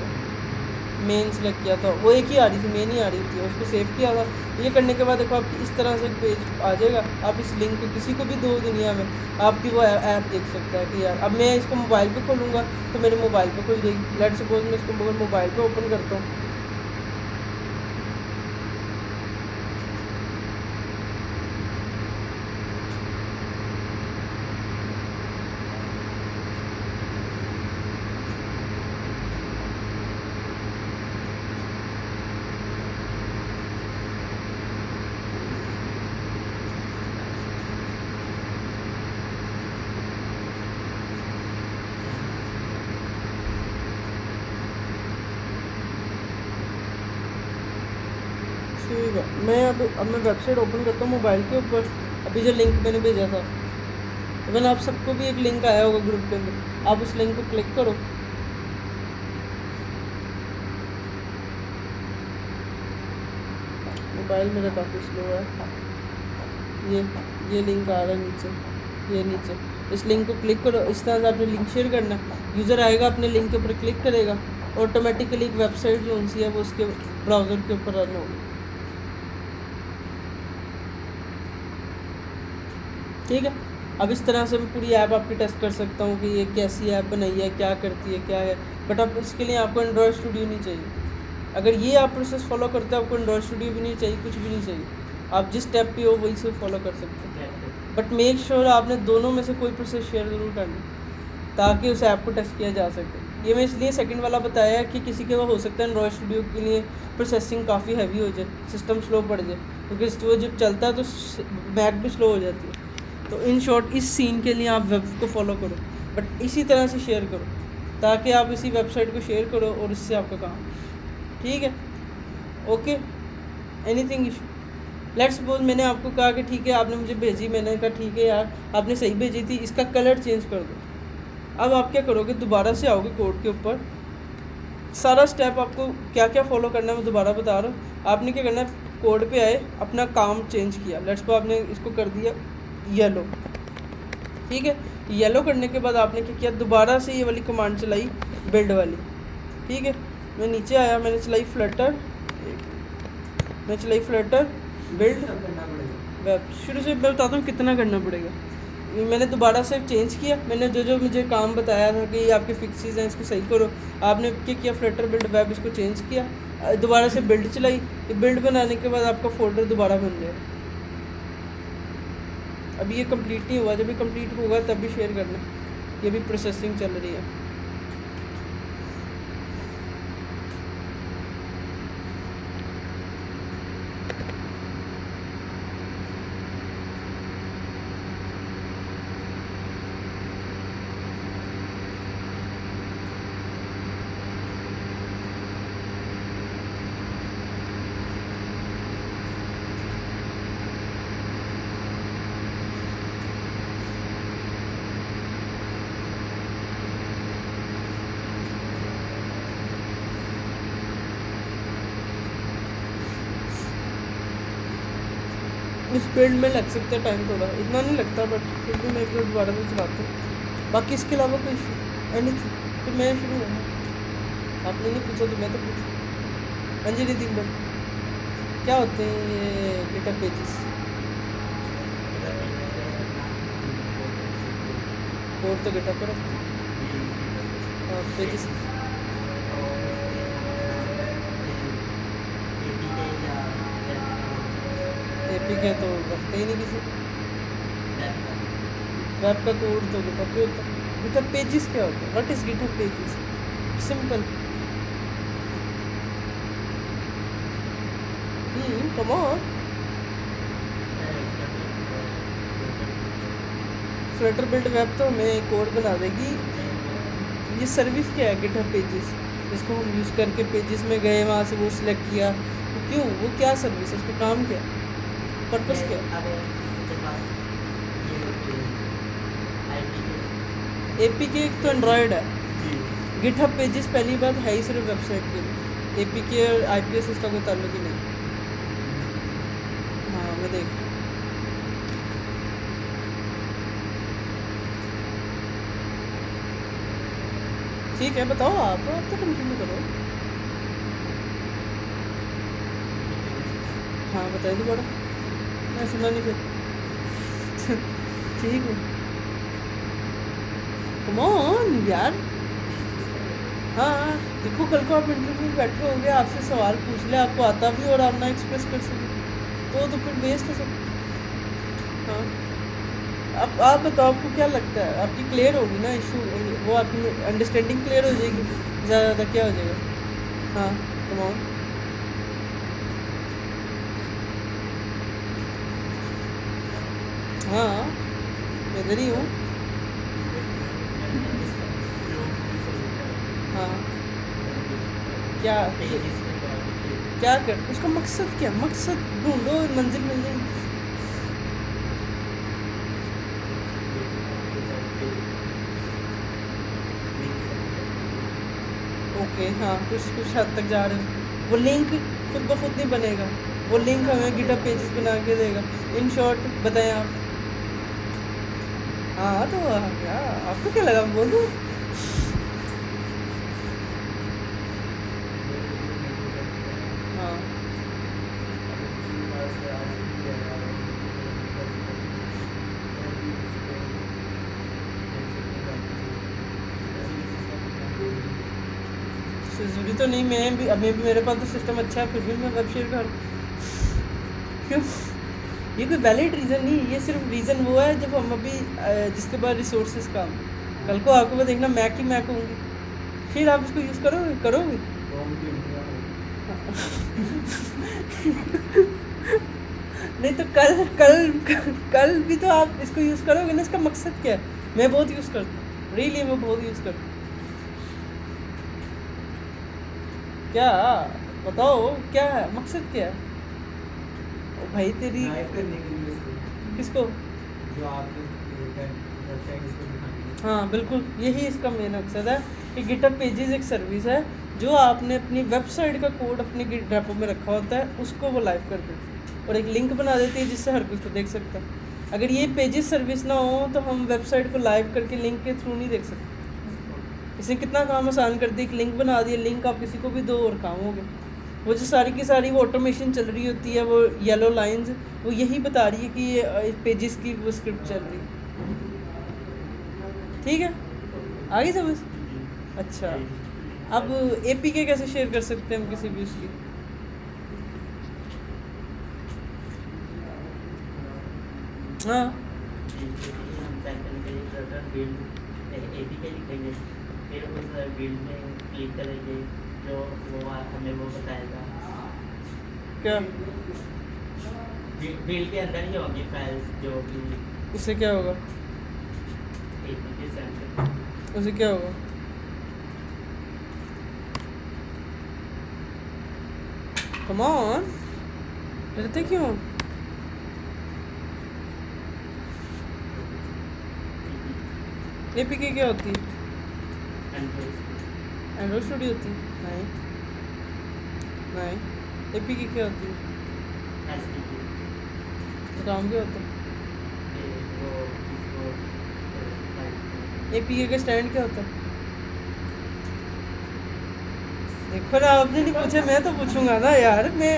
[SPEAKER 1] मेन सेलेक्ट किया था, वो एक ही आ रही थी, मेन ही आ रही थी, उसको सेव किया था। ये करने के बाद देखो आपकी इस तरह से एक पेज आ जाएगा। आप इस लिंक को किसी को भी दो दुनिया में, आपकी वो ऐप देख सकता है कि यार अब मैं इसको मोबाइल पे खोलूँगा तो मेरे मोबाइल पे खुल जाएगी। लेट्स सपोज मैं इसको मोबाइल पे ओपन करता हूँ, मैं अब मैं वेबसाइट ओपन करता हूँ मोबाइल के ऊपर। अभी जो लिंक मैंने भेजा था, इवन आप सबको भी एक लिंक आया होगा ग्रुप के अंदर, आप उस लिंक को क्लिक करो। मोबाइल मेरा काफ़ी स्लो है। ये लिंक आ रहा है नीचे, ये नीचे, इस लिंक को क्लिक करो। इस तरह से आपने लिंक शेयर करना है, यूज़र आएगा अपने लिंक के ऊपर क्लिक करेगा, ऑटोमेटिकली एक वेबसाइट जो सी है वो उसके ब्राउज़र के ऊपर रन होगी। ठीक है, अब इस तरह से मैं पूरी ऐप आपकी टेस्ट कर सकता हूँ कि ये कैसी ऐप बनाई है, क्या करती है, क्या है। बट अब इसके लिए आपको एंड्रॉयड स्टूडियो नहीं चाहिए। अगर ये आप प्रोसेस फॉलो करते हो, आपको एंड्रॉयड स्टूडियो भी नहीं चाहिए, कुछ भी नहीं चाहिए। आप जिस स्टेप पे हो वही से फॉलो कर सकते हैं। बट मेक श्योर आपने दोनों में से कोई प्रोसेस शेयर ज़रूर करना, ताकि उस ऐप को टेस्ट किया जा सके। ये मैं इसलिए सेकंड वाला बताया है कि किसी के वो हो सकता है एंड्रॉयड स्टूडियो के लिए प्रोसेसिंग काफ़ी हैवी हो जाए, सिस्टम स्लो पड़ जाए, क्योंकि वो जब चलता है तो मैक भी स्लो हो जाती है। तो इन शॉर्ट इस सीन के लिए आप वेब को फॉलो करो, बट इसी तरह से शेयर करो, ताकि आप इसी वेबसाइट को शेयर करो और इससे आपका काम। ठीक है, okay, anything issue? Let's suppose मैंने आपको कहा कि ठीक है, आपने मुझे भेजी, मैंने कहा ठीक है यार आपने सही भेजी थी, इसका कलर चेंज कर दो। अब आप क्या करोगे, दोबारा से आओगे कोड के ऊपर। सारा स्टेप आपको क्या क्या फॉलो करना है मैं दोबारा बता रहा हूँ। आपने क्या करना है, कोड पे आए, अपना काम चेंज किया। लेट्स सपोज आपने इसको कर दिया येलो। ठीक है, येलो करने के बाद आपने क्या किया, दोबारा से ये वाली कमांड चलाई, बिल्ड वाली। ठीक है, मैं नीचे आया, मैंने चलाई फ्लटर, बिल्ड वेब। शुरू से मैं बताता हूँ कितना करना पड़ेगा। मैंने दोबारा से चेंज किया, मैंने जो मुझे काम बताया था कि ये आपके फिक्सेस हैं, इसको सही करो। आपने क्या किया, फ्लटर बिल्ड वेब, इसको चेंज किया, दोबारा से बिल्ड चलाई। ये बिल्ड बनाने के बाद आपका फोल्डर दोबारा बन गया। अभी ये कंप्लीट नहीं हुआ, जब ये कंप्लीट होगा तब भी शेयर करना। ये भी प्रोसेसिंग चल रही है। इस फील्ड में लग सकता है टाइम, थोड़ा इतना नहीं लगता, बट फिर भी मैं एक बार दोबारा से चलाता हूँ। बाकी इसके अलावा कोई इशू एनीथिंग? तो मैं शुरू हूँ, आपने नहीं पूछा तो मैं तो पूछूँ। अंजलि दिन भर क्या होते हैं ये गिटहब पेजेस? कोड तो गिटहब पर रखते हैं और पेजेस एपीके तो रखते ही नहीं किसी। वेब का कोड तो गिटहब पे होता है। गिटहब पेजेस क्या होता है? What is GitHub pages? Simple, come on. Flutter build web तो हमें कोड बना देगी। ये सर्विस क्या है गिटहब पेजेस? इसको हम यूज़ करके पेजेस में गए, वहाँ से वो सिलेक्ट किया, तो क्यों, वो क्या सर्विस है, उसका काम क्या, पर्पस क्या? एपीके एक तो एंड्रॉयड है, गिटहब पेजेस पहली बात है ही सिर्फ वेबसाइट के लिए। एपीके और आईपीएस इसका कोई ताल्लुक ही नहीं। हाँ मैं देख, ठीक है बताओ, आप तो कंटिन्यू करो। हाँ बताइए दोबारा, मैं सुना नहीं फिर। ठीक है, कम ऑन यार। हाँ देखो, कल को आप इंटरव्यू में बैठे होंगे, आपसे सवाल पूछ ले, आपको आता भी और आप ना एक्सप्रेस कर सके तो फिर वेस्ट है सब। हाँ अब आप बताओ, आपको क्या लगता है, आपकी क्लियर होगी ना इशू, वो आपकी अंडरस्टैंडिंग क्लियर हो जाएगी, ज़्यादा क्या हो जाएगा। हाँ कम ऑन, हाँ मैं इधर ही हूँ। हाँ क्या क्या कर, उसका मकसद क्या, मकसद ढूंढो, मंजिल मिल जाएगी। ओके हाँ, कुछ हद तक जा रहे हो। वो लिंक खुद ब खुद नहीं बनेगा, वो लिंक हमें गिटहब पेजेस बना के देगा। इन शॉर्ट बताएं आप। हाँ तो क्या आपको क्या लगा, बोल दूँ? हाँ जरूरी तो नहीं, मैं भी अभी भी मेरे पास तो सिस्टम अच्छा है, फिर भी मैं वेब शेयर कर, क्यों? ये कोई वैलिड रीज़न नहीं, ये सिर्फ रीज़न वो है जब हम अभी जिसके पास रिसोर्सेज कम। कल को आपको मैं देखना मैक ही मैक होंगी, फिर आप इसको यूज़ करोगे करोगे नहीं तो कल कल कल भी तो आप इसको यूज़ करोगे ना। इसका मकसद क्या है? मैं बहुत यूज़ करता हूँ, रियली मैं बहुत यूज़ करता हूँ। क्या बताओ, क्या है मकसद, क्या है? ओ भाई तेरी
[SPEAKER 3] लाइव करने के लिए इसको,
[SPEAKER 1] किसको?
[SPEAKER 3] जो आपने वेबसाइट इसको दिखानी है।
[SPEAKER 1] हाँ बिल्कुल, यही इसका मेन मकसद है कि गिटहब पेजेस एक सर्विस है जो आपने अपनी वेबसाइट का कोड अपनी गिट रेपो में रखा होता है, उसको वो लाइव कर देती है और एक लिंक बना देती है जिससे हर कोई उसको देख सकता है। अगर ये पेजेस सर्विस ना हो तो हम वेबसाइट को लाइव करके लिंक के थ्रू नहीं देख सकते। इसने कितना काम आसान कर दिया, एक लिंक बना दिया, लिंक आप किसी को भी दो और काम हो गया। वो जो सारी की सारी वो ऑटोमेशन चल रही होती है, वो येलो लाइंस, वो यही बता रही है कि ये पेजेस की वो स्क्रिप्ट चल रही है। ठीक है, आगे समझ? अच्छा, अब एपीके कैसे शेयर कर सकते हैं हम किसी भी उसकी? हाँ
[SPEAKER 4] एपीके लिखेंगे, फिर उस बिल्ड में क्लिक करेंगे, जो वो हमें वो बताएगा।
[SPEAKER 1] क्या
[SPEAKER 4] बिल्ड के अंदर ही होंगी फाइल्स जो भी
[SPEAKER 1] उससे क्या होगा?
[SPEAKER 4] APK centre.
[SPEAKER 1] उससे क्या होगा? कम ऑन, डरते क्यों? एपीके क्या होती है? एंड्रॉइड स्टूडियो होती है? नहीं नहीं, एपीके क्या होती है? तो काम क्या होता है? एपीके का स्टैंड क्या होता है? देखो ना, आपने नहीं पूछा, मैं तो पूछूंगा ना यार, मैं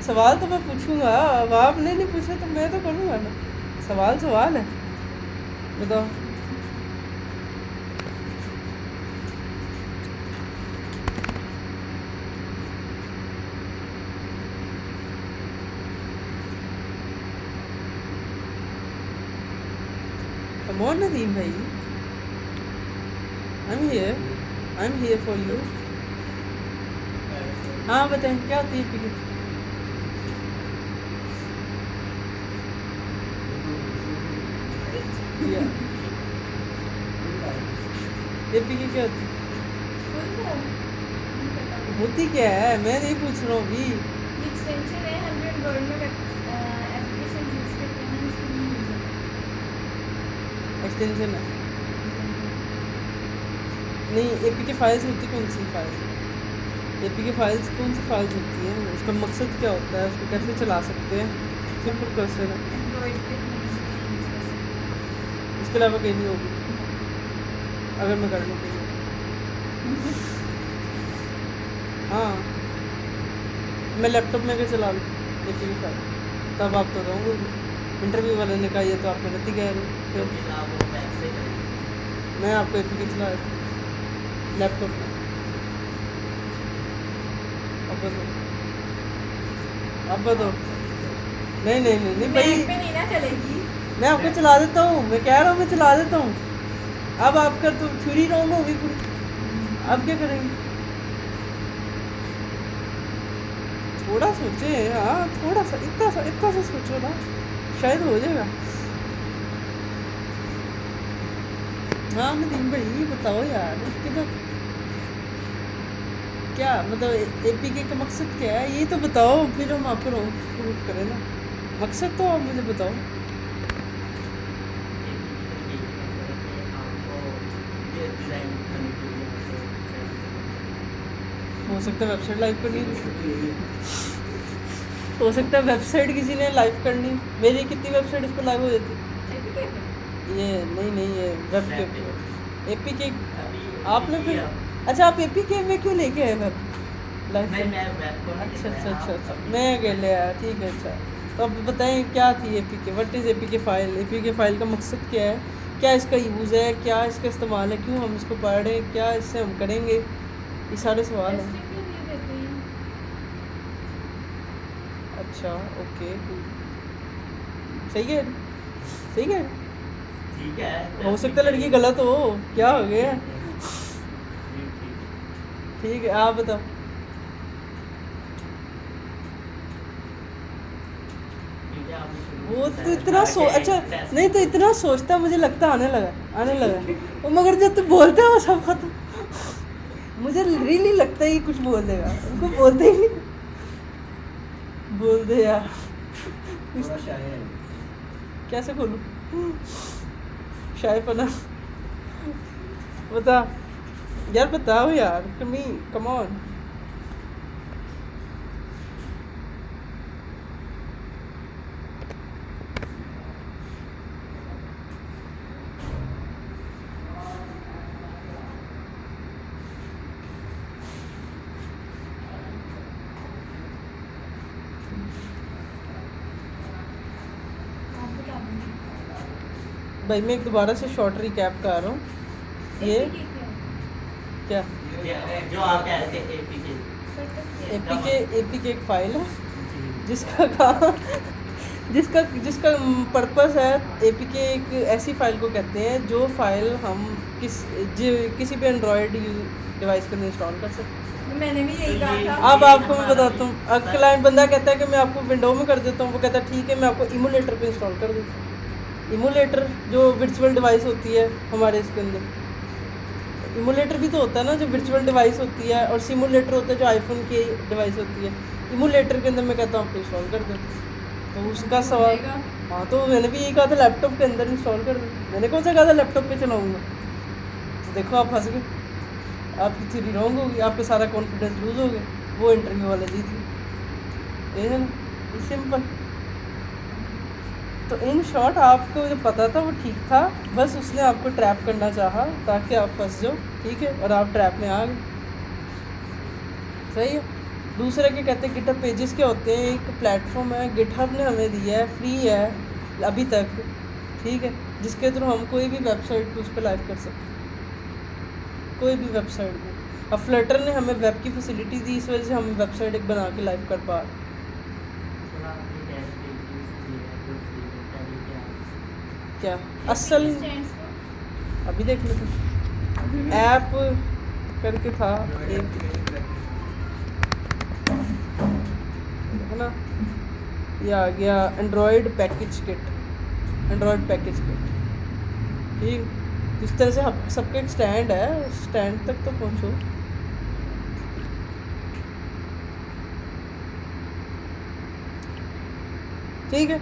[SPEAKER 1] सवाल तो मैं पूछूंगा, अब आपने नहीं पूछा तो मैं तो करूँगा ना। सवाल सवाल है, बताओ। Come on नदीम भाई, I'm here for you। हाँ बताएं, क्या होती है एपीके? एपीके क्या होती है?
[SPEAKER 2] फुल फॉर्म
[SPEAKER 1] होती क्या है, मैं नहीं पूछ रहा हूँ अभी।
[SPEAKER 2] ये एक्सटेंशन है, हम जो एंड्रॉइड में एप्लीकेशन यूज करते हैं उसके लिए यूज होता
[SPEAKER 1] एक्सटेंशन है नहीं, एपीके फाइल्स होती कौन सी फाइल? एपीके फाइल्स कौन सी फाइल्स होती हैं, उसका मकसद क्या होता है, उसको कैसे चला सकते हैं? सिंपल क्वेश्चन है,
[SPEAKER 2] है एंड्रॉइड पे यूज कर सकते हैं।
[SPEAKER 1] इसके अलावा कहीं नहीं होगी अगर मैं कर लूँ। हाँ, मैं लैपटॉप में अगर चला लूँ एपीके फाइल, तब आप तो रहोगे। इंटरव्यू वाले ने कहा ये तो आप गलत ही कह रहे हो, फिर मैं आपको एपीके चला देता हूँ लैपटॉप में। अब बताओ। नहीं नहीं नहीं नहीं भाई,
[SPEAKER 2] मैक पे नहीं ना चलेगी।
[SPEAKER 1] मैं आपको चला देता हूँ, मैं कह रहा हूँ मैं चला देता हूँ। अब आपका तो थ्योरी रॉन्ग होगी पूरी, अब क्या करेंगे? थोड़ा सोचे, हाँ थोड़ा सा, इतना सा सोचो ना, शायद हो जाएगा। हाँ नदीम भाई बताओ यार, किधर क्या मतलब एपीके का मकसद क्या है ये तो बताओ, फिर हम आपको प्रूफ करें ना। मकसद तो आप मुझे बताओ। हो सकता है वेबसाइट लाइव करनी, हो सकता है वेबसाइट किसी ने लाइव करनी। मेरी कितनी वेबसाइट इस पर लाइव हो जाती? ये नहीं ये वेब के एपीके आपने फिर अच्छा आप एपीके में क्यों लेके आए वेब लाइव? अच्छा मैं अकेले आया, ठीक है। अच्छा तो अब बताएं क्या थी APK, what is APK file? APK file का मकसद क्या है, क्या इसका यूज़ है, क्या इसका इस्तेमाल है, क्यों हम इसको पढ़ रहे हैं, क्या इससे हम करेंगे, ये सारे सवाल हैं।
[SPEAKER 2] टेस्टिंग के लिए देते हैं।
[SPEAKER 1] अच्छा ओके सही है सही है।
[SPEAKER 4] ठीक है,
[SPEAKER 1] हो सकता है लड़की गलत हो, क्या हो गया? ठीक है आप बताओ। वो तो इतना अच्छा नहीं तो इतना सोचता, मुझे लगता आने लगा वो, मगर जब तू बोलता है वो सब खत्म। मुझे रियली लगता है कि कुछ बोल देगा, उनको बोलते ही नहीं, बोल दे यार।
[SPEAKER 3] थोड़ा शाय है।
[SPEAKER 1] कैसे खोलूं शायपना? बता यार, बताओ यार, कम ऑन।
[SPEAKER 2] आप बता दीजिए।
[SPEAKER 1] भाई मैं एक दोबारा से शॉर्ट रिकैप कर रहा हूँ। ये
[SPEAKER 2] APK क्या है?
[SPEAKER 1] क्या
[SPEAKER 4] जो आप कह रहे थे एपीके,
[SPEAKER 1] एपीके एक फाइल है जिसका काम जिसका पर्पस है। एपीके एक ऐसी फाइल को कहते हैं जो फाइल हम किसी भी एंड्रॉयड डिवाइस पर इंस्टॉल कर सकते हैं।
[SPEAKER 2] मैंने भी यही कहा था।
[SPEAKER 1] अब आपको मैं बताता हूँ, अब क्लाइंट बंदा कहता है कि मैं आपको विंडो में कर देता हूँ, वो कहता है ठीक है मैं आपको इमूलेटर पे इंस्टॉल कर देता हूँ। इमूलेटर जो वर्चुअल डिवाइस होती है हमारे इसके अंदर, इमूलेटर भी तो होता है ना जो वर्चुअल डिवाइस होती है, और सिमुलेटर होता है जो आईफोन की डिवाइस होती है। इमूलेटर के अंदर मैं कहता हूँ आपको इंस्टॉल कर देता हूँ, तो उसका सवाल। हाँ तो मैंने भी यही कहा था लैपटॉप के अंदर इंस्टॉल कर दो, मैंने कौन सा कहा था लैपटॉप पे चलाऊँगा? तो देखो आप फंस गए, आपकी थ्योरी रॉन्ग होगी, आपका सारा कॉन्फिडेंस लूज हो गया, वो इंटरव्यू वाले जीत गए। ये है ना सिंपल। तो इन शॉर्ट आपको जो पता था वो ठीक था, बस उसने आपको ट्रैप करना चाहा ताकि आप फंस जाओ, ठीक है, और आप ट्रैप में आ गए। सही है। दूसरा क्या कहते हैं, गिटहब पेजेस क्या होते हैं, एक प्लेटफॉर्म है गिटहब ने हमें दिया है, फ्री है अभी तक, ठीक है, जिसके थ्रू हम कोई भी वेबसाइट को उस पर लाइव कर सकते हैं, कोई भी वेबसाइट को। अब फ्लटर ने हमें वेब की फैसिलिटी दी, इस वजह से हम वेबसाइट एक बना के लाइव कर पा रहे हैं। क्या असल अभी देख लेते ऐप करके था एक, है ना, ये आ गया Android package kit, Android package kit, ठीक। इस तरह से सबका एक स्टैंड है, स्टैंड तक तो पहुंचो। ठीक है।